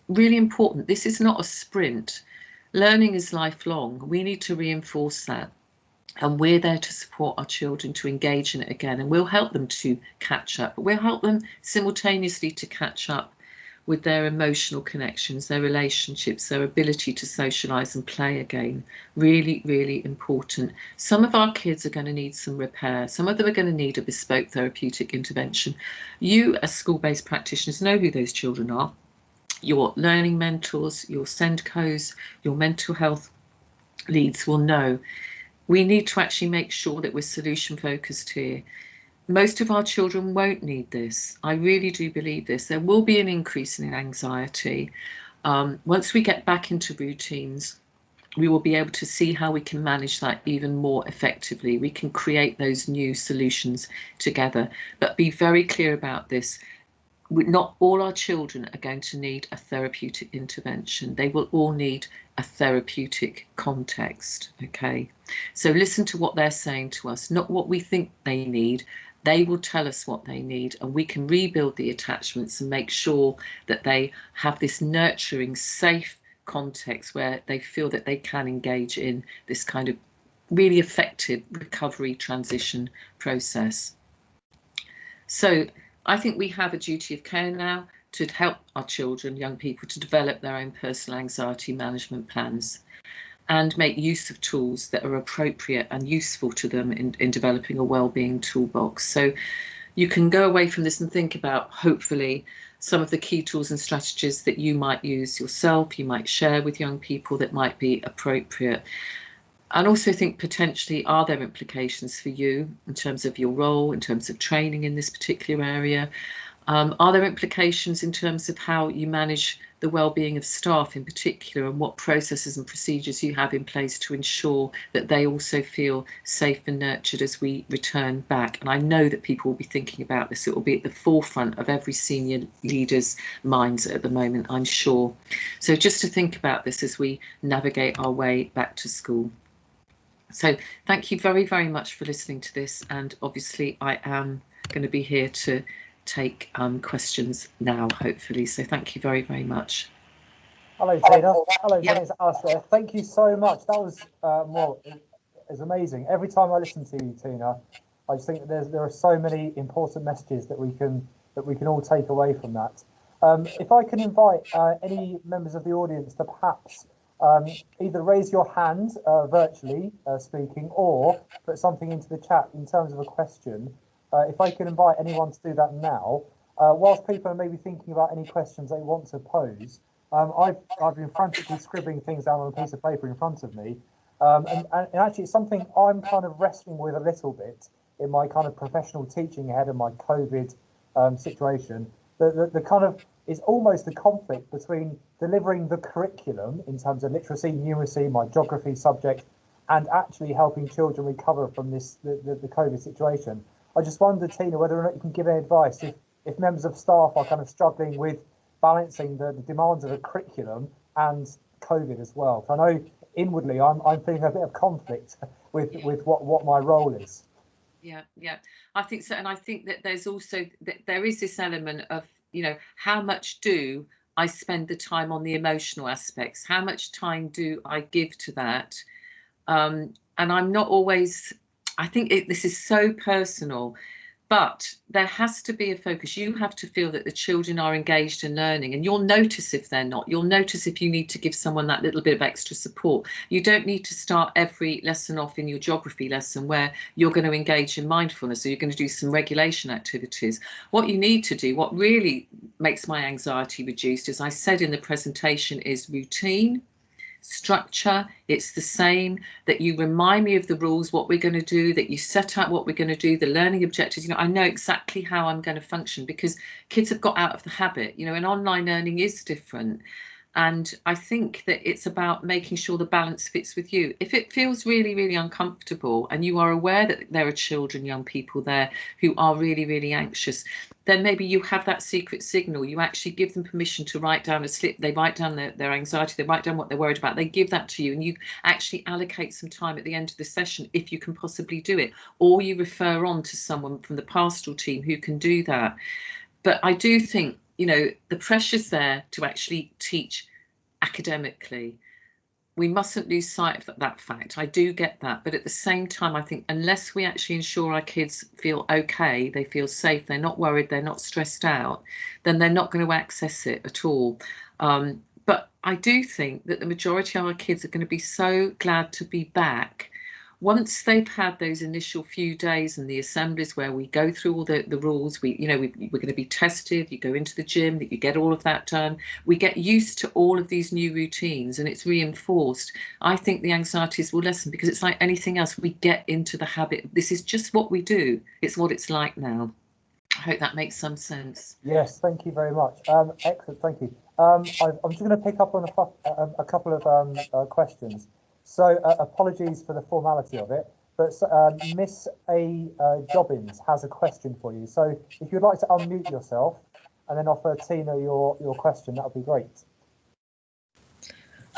really important. This is not a sprint. Learning is lifelong. We need to reinforce that. And we're there to support our children to engage in it again. And we'll help them to catch up. But we'll help them simultaneously to catch up with their emotional connections, their relationships, their ability to socialise and play again. Really, really important. Some of our kids are going to need some repair. Some of them are going to need a bespoke therapeutic intervention. You, as school-based practitioners, know who those children are. Your learning mentors, your SENDCOs, your mental health leads will know. We need to actually make sure that we're solution focused here. Most of our children won't need this. I really do believe this. There will be an increase in anxiety. Once we get back into routines, we will be able to see how we can manage that even more effectively. We can create those new solutions together. But be very clear about this. Not all our children are going to need a therapeutic intervention. They will all need a therapeutic context, okay? So listen to what they're saying to us, not what we think they need. They will tell us what they need, and we can rebuild the attachments and make sure that they have this nurturing, safe context where they feel that they can engage in this kind of really effective recovery transition process. So I think we have a duty of care now to help our children, young people, to develop their own personal anxiety management plans and make use of tools that are appropriate and useful to them in developing a wellbeing toolbox. So you can go away from this and think about, hopefully, some of the key tools and strategies that you might use yourself, you might share with young people that might be appropriate. And also think potentially, are there implications for you in terms of your role, in terms of training in this particular area? Are there implications in terms of how you manage the well-being of staff in particular, and what processes and procedures you have in place to ensure that they also feel safe and nurtured as we return back? And I know that people will be thinking about this. It will be at the forefront of every senior leader's minds at the moment, I'm sure. So just to think about this as we navigate our way back to school. So thank you very, very much for listening to this. And obviously I am going to be here to take questions now, hopefully. So thank you very, very much.
Hello, Tina. Hello, Jen. It's us there. Thank you so much. That was it's amazing. Every time I listen to you, Tina, I just think that there are so many important messages that we can all take away from that. If I can invite any members of the audience to perhaps either raise your hand virtually speaking, or put something into the chat in terms of a question. If I can invite anyone to do that now, whilst people are maybe thinking about any questions they want to pose, I've been frantically scribbling things down on a piece of paper in front of me, and actually it's something I'm kind of wrestling with a little bit in my kind of professional teaching ahead of my COVID situation. The kind of is almost a conflict between delivering the curriculum in terms of literacy, numeracy, my geography subject, and actually helping children recover from the COVID situation. I just wondered, Tina, whether or not you can give any advice if members of staff are kind of struggling with balancing the demands of a curriculum and COVID as well. I know inwardly I'm feeling a bit of conflict with what my role is.
Yeah, I think so. And I think that there's also there is this element of, you know, how much do I spend the time on the emotional aspects? How much time do I give to that? And I'm not always, I think this is so personal. But there has to be a focus. You have to feel that the children are engaged in learning, and you'll notice if they're not. You'll notice if you need to give someone that little bit of extra support. You don't need to start every lesson off in your geography lesson where you're going to engage in mindfulness, or you're going to do some regulation activities. What you need to do, what really makes my anxiety reduced, as I said in the presentation, is routine. Structure. It's the same, that you remind me of the rules, what we're going to do, that you set out what we're going to do, the learning objectives. You know, I know exactly how I'm going to function, because kids have got out of the habit. You know, and online learning is different. And I think that it's about making sure the balance fits with you. If it feels really, really uncomfortable and you are aware that there are children, young people there who are really, really anxious, then maybe you have that secret signal. You actually give them permission to write down a slip. They write down their anxiety. They write down what they're worried about. They give that to you, and you actually allocate some time at the end of the session, if you can possibly do it, or you refer on to someone from the pastoral team who can do that. But I do think, you know, the pressure's there to actually teach academically. We mustn't lose sight of that fact. I do get that. But at the same time, I think unless we actually ensure our kids feel okay, they feel safe, they're not worried, they're not stressed out, then they're not going to access it at all. But I do think that the majority of our kids are going to be so glad to be back once they've had those initial few days and the assemblies where we go through all the rules. We're going to be tested, you go into the gym, that you get all of that done. We get used to all of these new routines and it's reinforced. I think the anxieties will lessen, because it's like anything else. We get into the habit. This is just what we do. It's what it's like now. I hope that makes some sense.
Yes, thank you very much. Excellent, thank you. I'm just going to pick up on a couple of questions. So apologies for the formality of it, but Miss A. Jobbins has a question for you. So if you'd like to unmute yourself and then offer Tina your question, that would be great.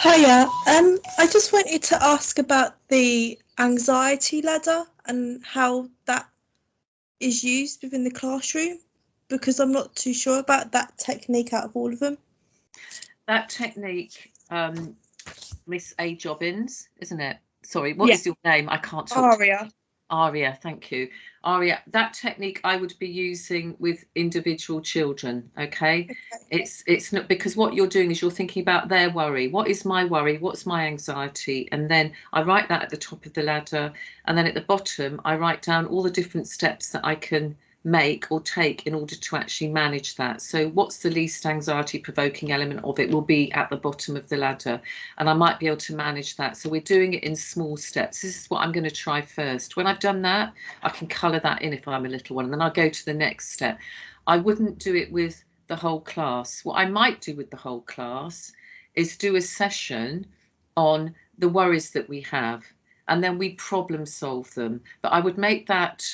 Hiya. I just wanted to ask about the anxiety ladder and how that is used within the classroom, because I'm not too sure about that technique out of all of them.
That technique, Miss A. Jobbins, isn't it? Sorry, what is your name? I can't talk.
Aria.
Aria, thank you. Aria, that technique I would be using with individual children, okay? It's not, because what you're doing is you're thinking about their worry. What is my worry? What's my anxiety? And then I write that at the top of the ladder. And then at the bottom, I write down all the different steps that I can make or take in order to actually manage that. So what's the least anxiety provoking element of it will be at the bottom of the ladder, and I might be able to manage that. So we're doing it in small steps. This is what I'm going to try first. When I've done that, I can colour that in if I'm a little one, and then I'll go to the next step. I wouldn't do it with the whole class. What I might do with the whole class is do a session on the worries that we have, and then we problem solve them. But I would make that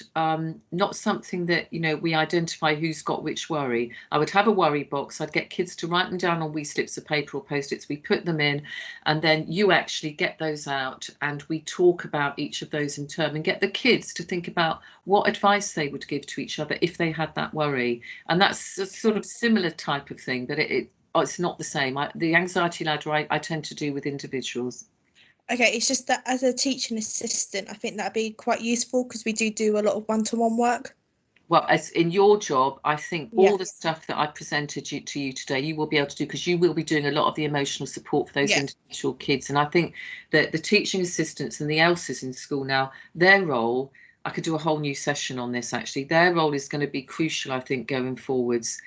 not something that, you know, we identify who's got which worry. I would have a worry box. I'd get kids to write them down on wee slips of paper or Post-its. We put them in, and then you actually get those out and we talk about each of those in turn and get the kids to think about what advice they would give to each other if they had that worry. And that's a sort of similar type of thing, but it's not the same. The anxiety ladder I tend to do with individuals.
Okay, it's just that as a teaching assistant, I think that'd be quite useful, because we do a lot of one-to-one work.
Well, as in your job, I think all the stuff that I presented to you today, you will be able to do, because you will be doing a lot of the emotional support for those individual kids. And I think that the teaching assistants and the ELSAs in school now, their role, I could do a whole new session on this actually, their role is going to be crucial, I think, going forwards,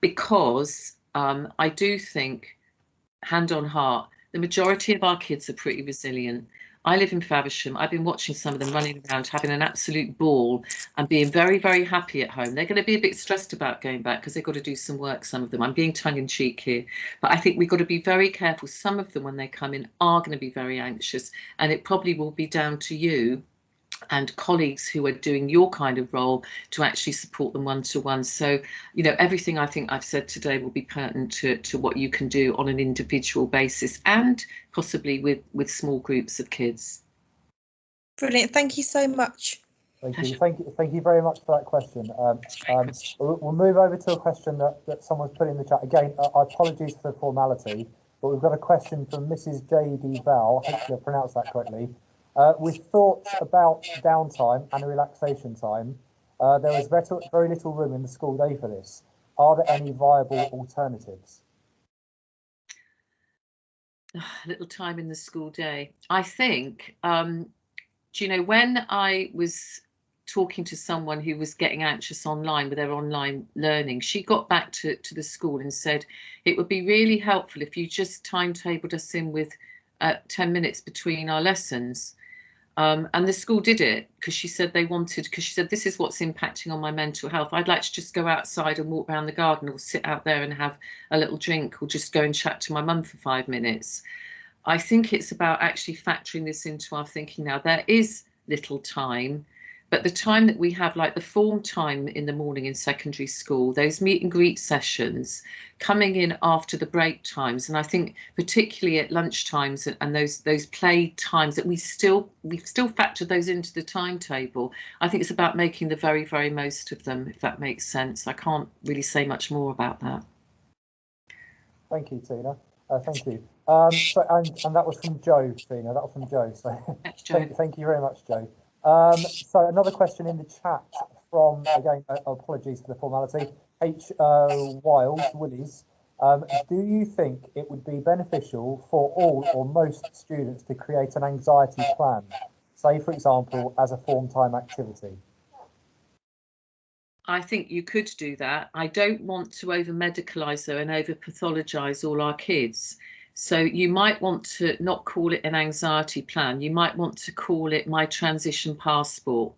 because I do think, hand on heart, the majority of our kids are pretty resilient. I live in Faversham. I've been watching some of them running around, having an absolute ball and being very, very happy at home. They're going to be a bit stressed about going back because they've got to do some work, some of them. I'm being tongue-in-cheek here. But I think we've got to be very careful. Some of them, when they come in, are going to be very anxious. And it probably will be down to you and colleagues who are doing your kind of role to actually support them one-to-one. So, you know, everything I think I've said today will be pertinent to what you can do on an individual basis and possibly with small groups of kids.
Brilliant. Thank you so much.
Thank you very much for that question. We'll move over to a question that someone's put in the chat. Again, apologies for the formality, but we've got a question from Mrs. J.D. Val. Hopefully I pronounced that correctly. With thoughts about downtime and relaxation time, There is very little room in the school day for this. Are there any viable alternatives?
Little time in the school day. I think, do you know, when I was talking to someone who was getting anxious online with their online learning, she got back to the school and said it would be really helpful if you just timetabled us in with 10 minutes between our lessons. And the school did it because she said this is what's impacting on my mental health. I'd like to just go outside and walk around the garden, or sit out there and have a little drink, or just go and chat to my mum for 5 minutes. I think it's about actually factoring this into our thinking now. There is little time, but the time that we have, like the form time in the morning in secondary school, those meet and greet sessions coming in after the break times, and I think particularly at lunch times and those play times that we've still factored those into the timetable. I think it's about making the very, very most of them, if that makes sense. I can't really say much more about that.
Thank you, Tina. Thank you. So, and that was from Joe, Tina. That was from Joe. So
Thanks, Joe.
thank you very much, Joe. So another question in the chat from, again, apologies for the formality, H. Willis. Do you think it would be beneficial for all or most students to create an anxiety plan, say, for example, as a form time activity?
I think you could do that. I don't want to over medicalise though and over pathologise all our kids. So you might want to not call it an anxiety plan. You might want to call it my transition passport.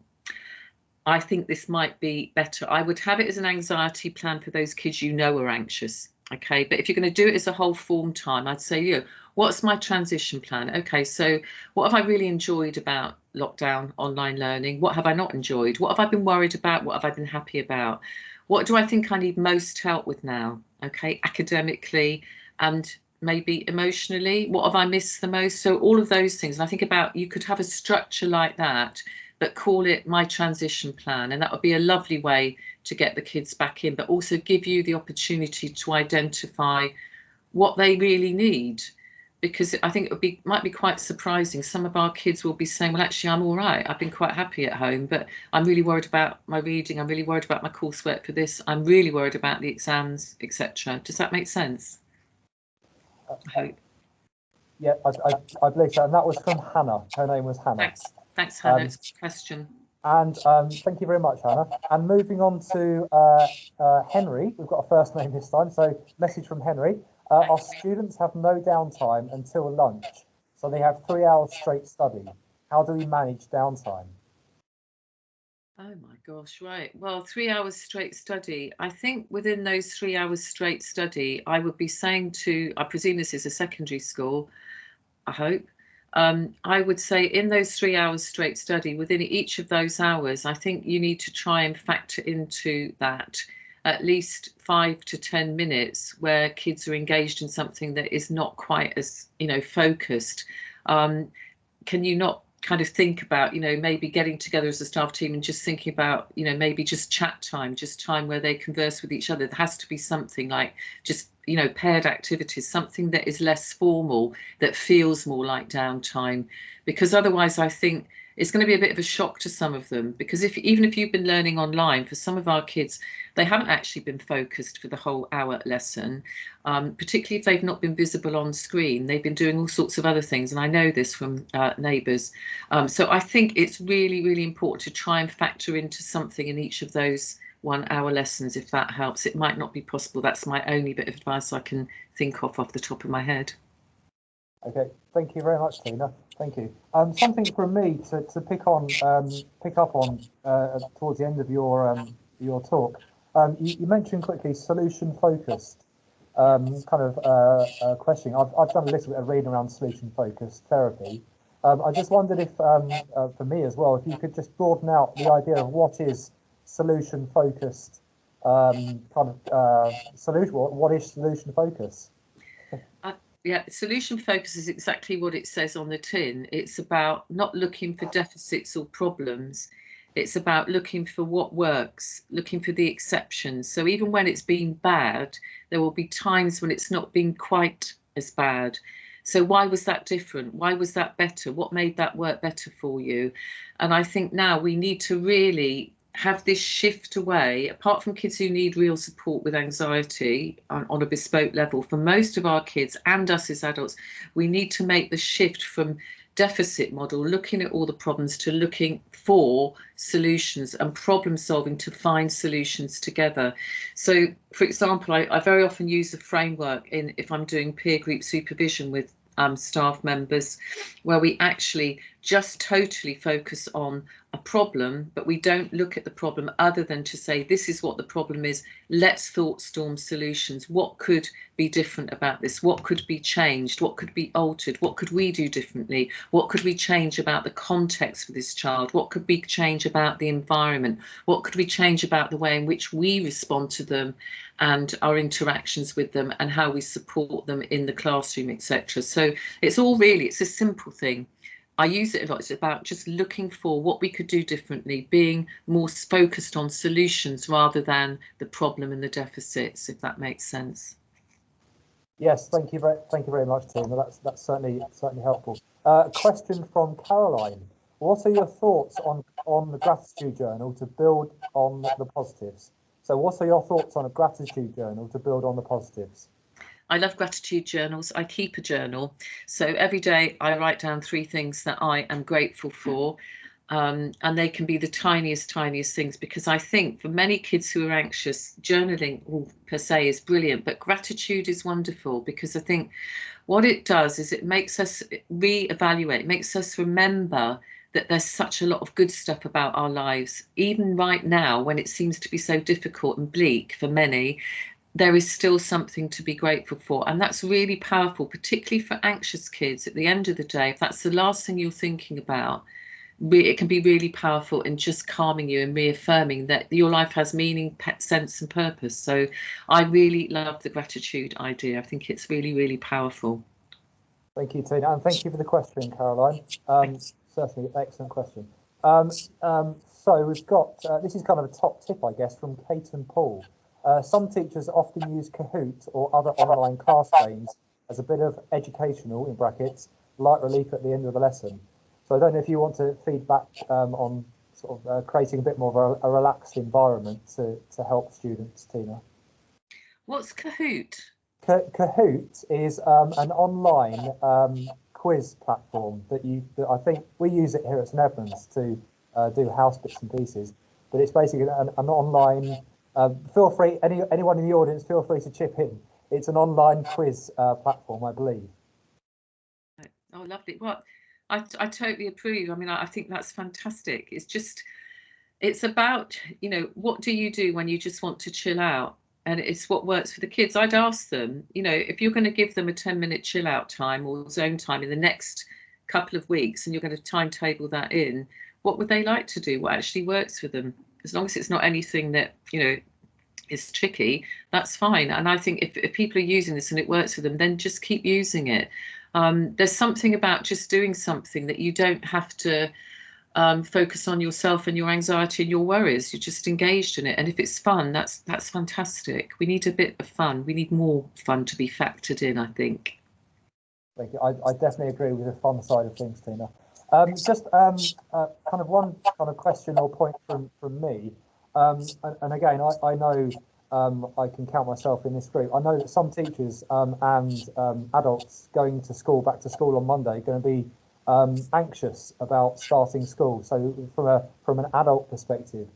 I think this might be better. I would have it as an anxiety plan for those kids you know are anxious. Okay, but if you're going to do it as a whole form time, I'd say, what's my transition plan? Okay, so what have I really enjoyed about lockdown online learning? What have I not enjoyed? What have I been worried about? What have I been happy about? What do I think I need most help with now? Okay, academically and maybe emotionally. What have I missed the most? So all of those things. And I think about, you could have a structure like that, but call it my transition plan. And that would be a lovely way to get the kids back in, but also give you the opportunity to identify what they really need. Because I think might be quite surprising. Some of our kids will be saying, well, actually, I'm all right. I've been quite happy at home, but I'm really worried about my reading. I'm really worried about my coursework for this. I'm really worried about the exams, etc. Does that make sense? I hope.
Yeah, I believe so. And that was from Hannah. Her name was Hannah.
Thanks, Hannah. It's a good question.
And thank you very much, Hannah. And moving on to Henry, we've got a first name this time. So message from Henry. Our students have no downtime until lunch, so they have 3 hours straight study. How do we manage downtime?
Oh my gosh, right. Well, 3 hours straight study. I think within those 3 hours straight study, I would be saying to, I presume this is a secondary school, I hope. I would say in those 3 hours straight study, within each of those hours, I think you need to try and factor into that at least 5 to 10 minutes where kids are engaged in something that is not quite as, focused. Can you not kind of think about, maybe getting together as a staff team and just thinking about, maybe just chat time, just time where they converse with each other? There has to be something like just, paired activities, something that is less formal, that feels more like downtime, because otherwise I think it's going to be a bit of a shock to some of them, because even if you've been learning online, for some of our kids, they haven't actually been focused for the whole hour lesson, particularly if they've not been visible on screen. They've been doing all sorts of other things, and I know this from neighbours. So I think it's really, really important to try and factor into something in each of those 1 hour lessons, if that helps. It might not be possible. That's my only bit of advice I can think of the top of my head.
Okay, thank you very much, Tina. Thank you. Something from me to pick up on towards the end of your talk. You mentioned quickly solution focused questioning. I've done a little bit of reading around solution focused therapy. I just wondered if, for me as well, if you could just broaden out the idea of what is solution focused solution. What is solution focus?
Yeah, solution focus is exactly what it says on the tin. It's about not looking for deficits or problems. It's about looking for what works, looking for the exceptions. So even when it's been bad, there will be times when it's not been quite as bad. So why was that different? Why was that better? What made that work better for you? And I think now we need to really have this shift away, apart from kids who need real support with anxiety on a bespoke level, for most of our kids and us as adults, we need to make the shift from deficit model, looking at all the problems, to looking for solutions and problem solving to find solutions together. So, for example, I very often use the framework if I'm doing peer group supervision with staff members, where we actually just totally focus on a problem, but we don't look at the problem other than to say, this is what the problem is, let's thought storm solutions. What could be different about this? What could be changed? What could be altered? What could we do differently? What could we change about the context for this child? What could we change about the environment? What could we change about the way in which we respond to them and our interactions with them and how we support them in the classroom, etc. So it's a simple thing. I use it a lot. It's about just looking for what we could do differently, being more focused on solutions rather than the problem and the deficits, if that makes sense.
Yes, thank you very much, Tina. That's certainly helpful. Question from Caroline. What are your thoughts on the gratitude journal to build on the positives? So what are your thoughts on a gratitude journal to build on the positives?
I love gratitude journals. I keep a journal. So every day I write down 3 things that I am grateful for. And they can be the tiniest things, because I think for many kids who are anxious, journaling per se is brilliant, but gratitude is wonderful, because I think what it does is it makes us reevaluate, makes us remember that there's such a lot of good stuff about our lives. Even right now, when it seems to be so difficult and bleak for many, there is still something to be grateful for. And that's really powerful, particularly for anxious kids. At the end of the day, if that's the last thing you're thinking about, it can be really powerful in just calming you and reaffirming that your life has meaning, sense and purpose. So I really love the gratitude idea. I think it's really powerful.
Thank you, Tina, and thank you for the question, Caroline. Certainly, excellent question. So we've got, this is kind of a top tip, I guess, from Kate and Paul. Some teachers often use Kahoot or other online class games as a bit of educational, in brackets, light relief at the end of the lesson. So I don't know if you want to feedback on sort of creating a bit more of a relaxed environment to help students, Tina.
What's Kahoot?
Kahoot is an online quiz platform that I think we use it here at St Edmunds to do house bits and pieces. But it's basically an online. Feel free, anyone in the audience, feel free to chip in. It's an online quiz platform, I believe.
Oh, lovely. Well, I totally approve. I mean, I think that's fantastic. It's about, what do you do when you just want to chill out? And it's what works for the kids. I'd ask them, if you're going to give them a 10-minute chill out time or zone time in the next couple of weeks, and you're going to timetable that in, what would they like to do? What actually works for them? As long as it's not anything that, is tricky, that's fine. And I think if people are using this and it works for them, then just keep using it. There's something about just doing something that you don't have to focus on yourself and your anxiety and your worries. You're just engaged in it. And if it's fun, that's fantastic. We need a bit of fun. We need more fun to be factored in, I think. Thank you.
I definitely agree with the fun side of things, Tina. Just kind of one kind of question or point from me. And again, I know I can count myself in this group. I know that some teachers and adults going to school, back to school on Monday, are going to be anxious about starting school. So from an adult perspective,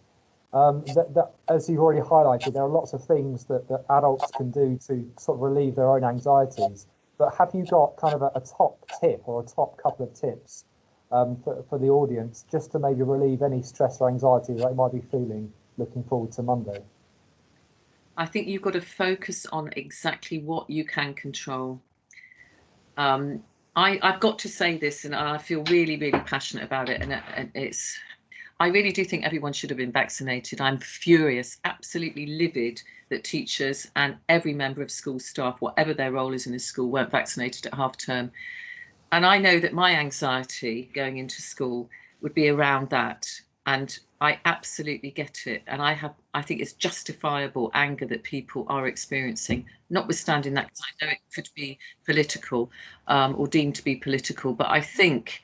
that, as you've already highlighted, there are lots of things that adults can do to sort of relieve their own anxieties. But have you got kind of a top tip or a top couple of tips for the audience, just to maybe relieve any stress or anxiety that they might be feeling looking forward to Monday?
I think you've got to focus on exactly what you can control. I've got to say this, and I feel really passionate about it, and I really do think everyone should have been vaccinated. I'm furious, absolutely livid that teachers and every member of school staff, whatever their role is in the school, weren't vaccinated at half term. And I know that my anxiety going into school would be around that. And I absolutely get it. And I think it's justifiable anger that people are experiencing, notwithstanding that, because I know it could be political or deemed to be political. But I think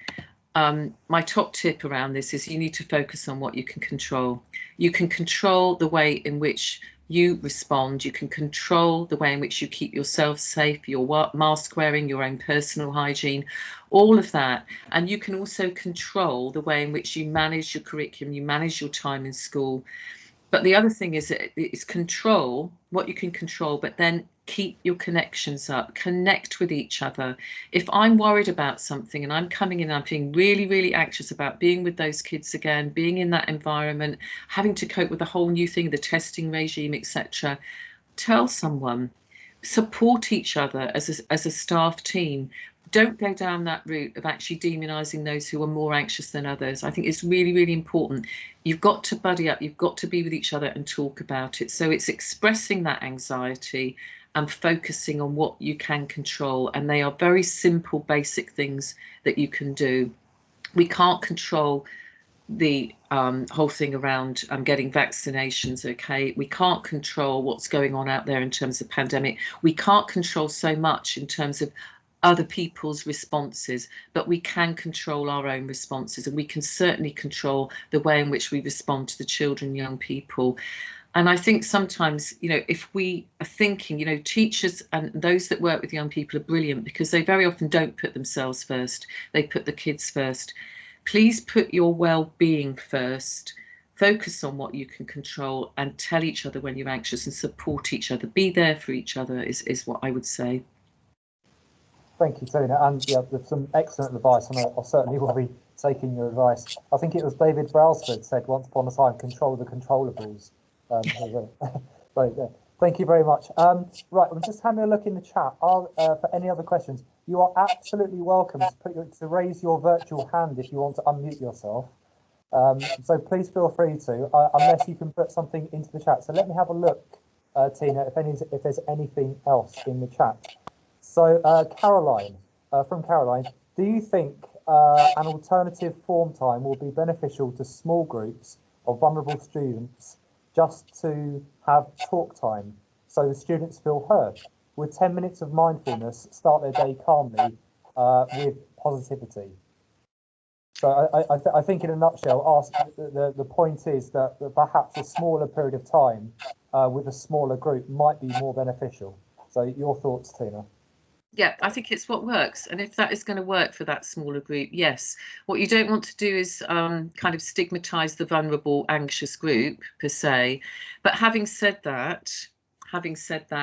my top tip around this is you need to focus on what you can control. You can control the way in which you respond. You can control the way in which you keep yourself safe, your mask wearing, your own personal hygiene, all of that. And you can also control the way in which you manage your curriculum, you manage your time in school. But the other thing is that it's control what you can control, but then keep your connections up, connect with each other. If I'm worried about something and I'm coming in and I'm feeling really, really anxious about being with those kids again, being in that environment, having to cope with a whole new thing, the testing regime, etc., tell someone, support each other as a staff team. Don't go down that route of actually demonising those who are more anxious than others. I think it's really, really important. You've got to buddy up, you've got to be with each other and talk about it. So it's expressing that anxiety and focusing on what you can control. And they are very simple, basic things that you can do. We can't control the whole thing around getting vaccinations, okay? We can't control what's going on out there in terms of pandemic. We can't control so much in terms of other people's responses, but we can control our own responses, and we can certainly control the way in which we respond to the children, young people. And I think sometimes, you know, if we are thinking, you know, teachers and those that work with young people are brilliant because they very often don't put themselves first, they put the kids first. Please put your well-being first. Focus on what you can control and tell each other when you're anxious and support each other. Be there for each other is what I would say.
Thank you, Tina, and yeah, with some excellent advice, and I certainly will be taking your advice. I think it was David Brailsford said once upon a time, control the controllables. Right, yeah. Thank you very much. Right, I'm just having a look in the chat. For any other questions, you are absolutely welcome to raise your virtual hand if you want to unmute yourself. So please feel free to, unless you can put something into the chat. So let me have a look, Tina, if there's anything else in the chat. So Caroline, from Caroline, do you think an alternative form time will be beneficial to small groups of vulnerable students just to have talk time so the students feel heard? Would 10 minutes of mindfulness start their day calmly with positivity? So I think in a nutshell, the point is that perhaps a smaller period of time with a smaller group might be more beneficial. So your thoughts, Tina?
Yeah, I think it's what works. And if that is going to work for that smaller group, yes. What you don't want to do is kind of stigmatize the vulnerable, anxious group per se. But having said that,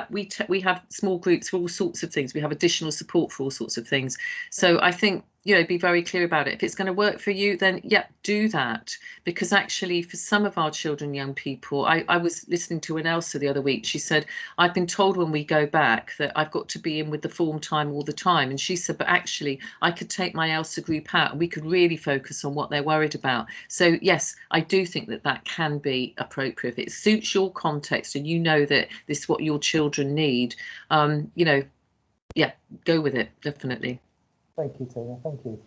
we have small groups for all sorts of things. We have additional support for all sorts of things. So I think, you know, be very clear about it. If it's going to work for you, then yeah, do that. Because actually, for some of our children, young people, I was listening to an Elsa the other week. She said, I've been told when we go back that I've got to be in with the form time all the time. And she said, but actually, I could take my Elsa group out and we could really focus on what they're worried about. So yes, I do think that that can be appropriate. If it suits your context and you know that this is what your children need, you know, yeah, go with it, definitely.
Thank you, Tina. Thank you.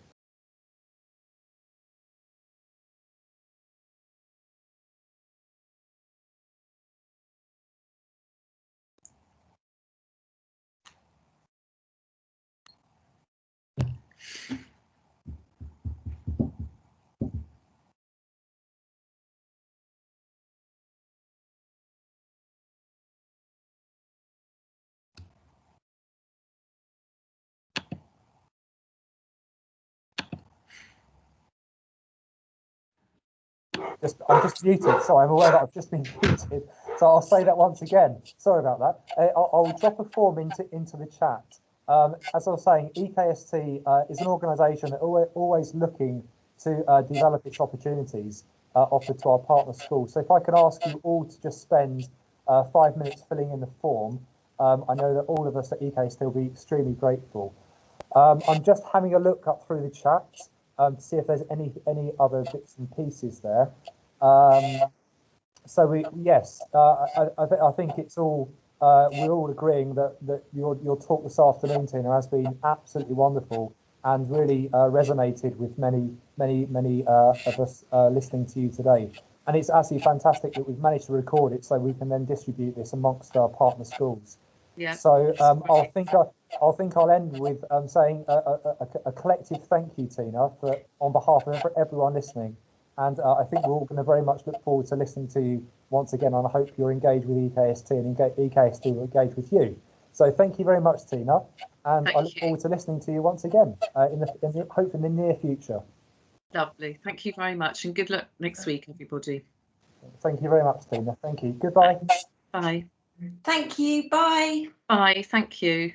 I'm just muted. Sorry, I'm aware that I've just been muted. So I'll say that once again. Sorry about that. I'll drop a form into the chat. As I was saying, EKST is an organisation that always looking to develop its opportunities offered to our partner schools. So if I could ask you all to just spend 5 minutes filling in the form, I know that all of us at EKST will be extremely grateful. I'm just having a look up through the chat to see if there's any other bits and pieces there. So I think it's all we're all agreeing that your talk this afternoon, Tina, has been absolutely wonderful and really resonated with many of us listening to you today. And it's absolutely fantastic that we've managed to record it so we can then distribute this amongst our partner schools. Yeah. So I think I'll end with saying a collective thank you, Tina, on behalf of everyone listening. And I think we're all going to very much look forward to listening to you once again, and I hope you're engaged with EKST and EKST will engage with you. So thank you very much, Tina, and I look forward to listening to you once again hopefully in the near future.
Lovely. Thank you very much, and good luck next week, everybody.
Thank you very much, Tina. Thank you. Goodbye.
Bye.
Thank you. Bye.
Bye. Thank you.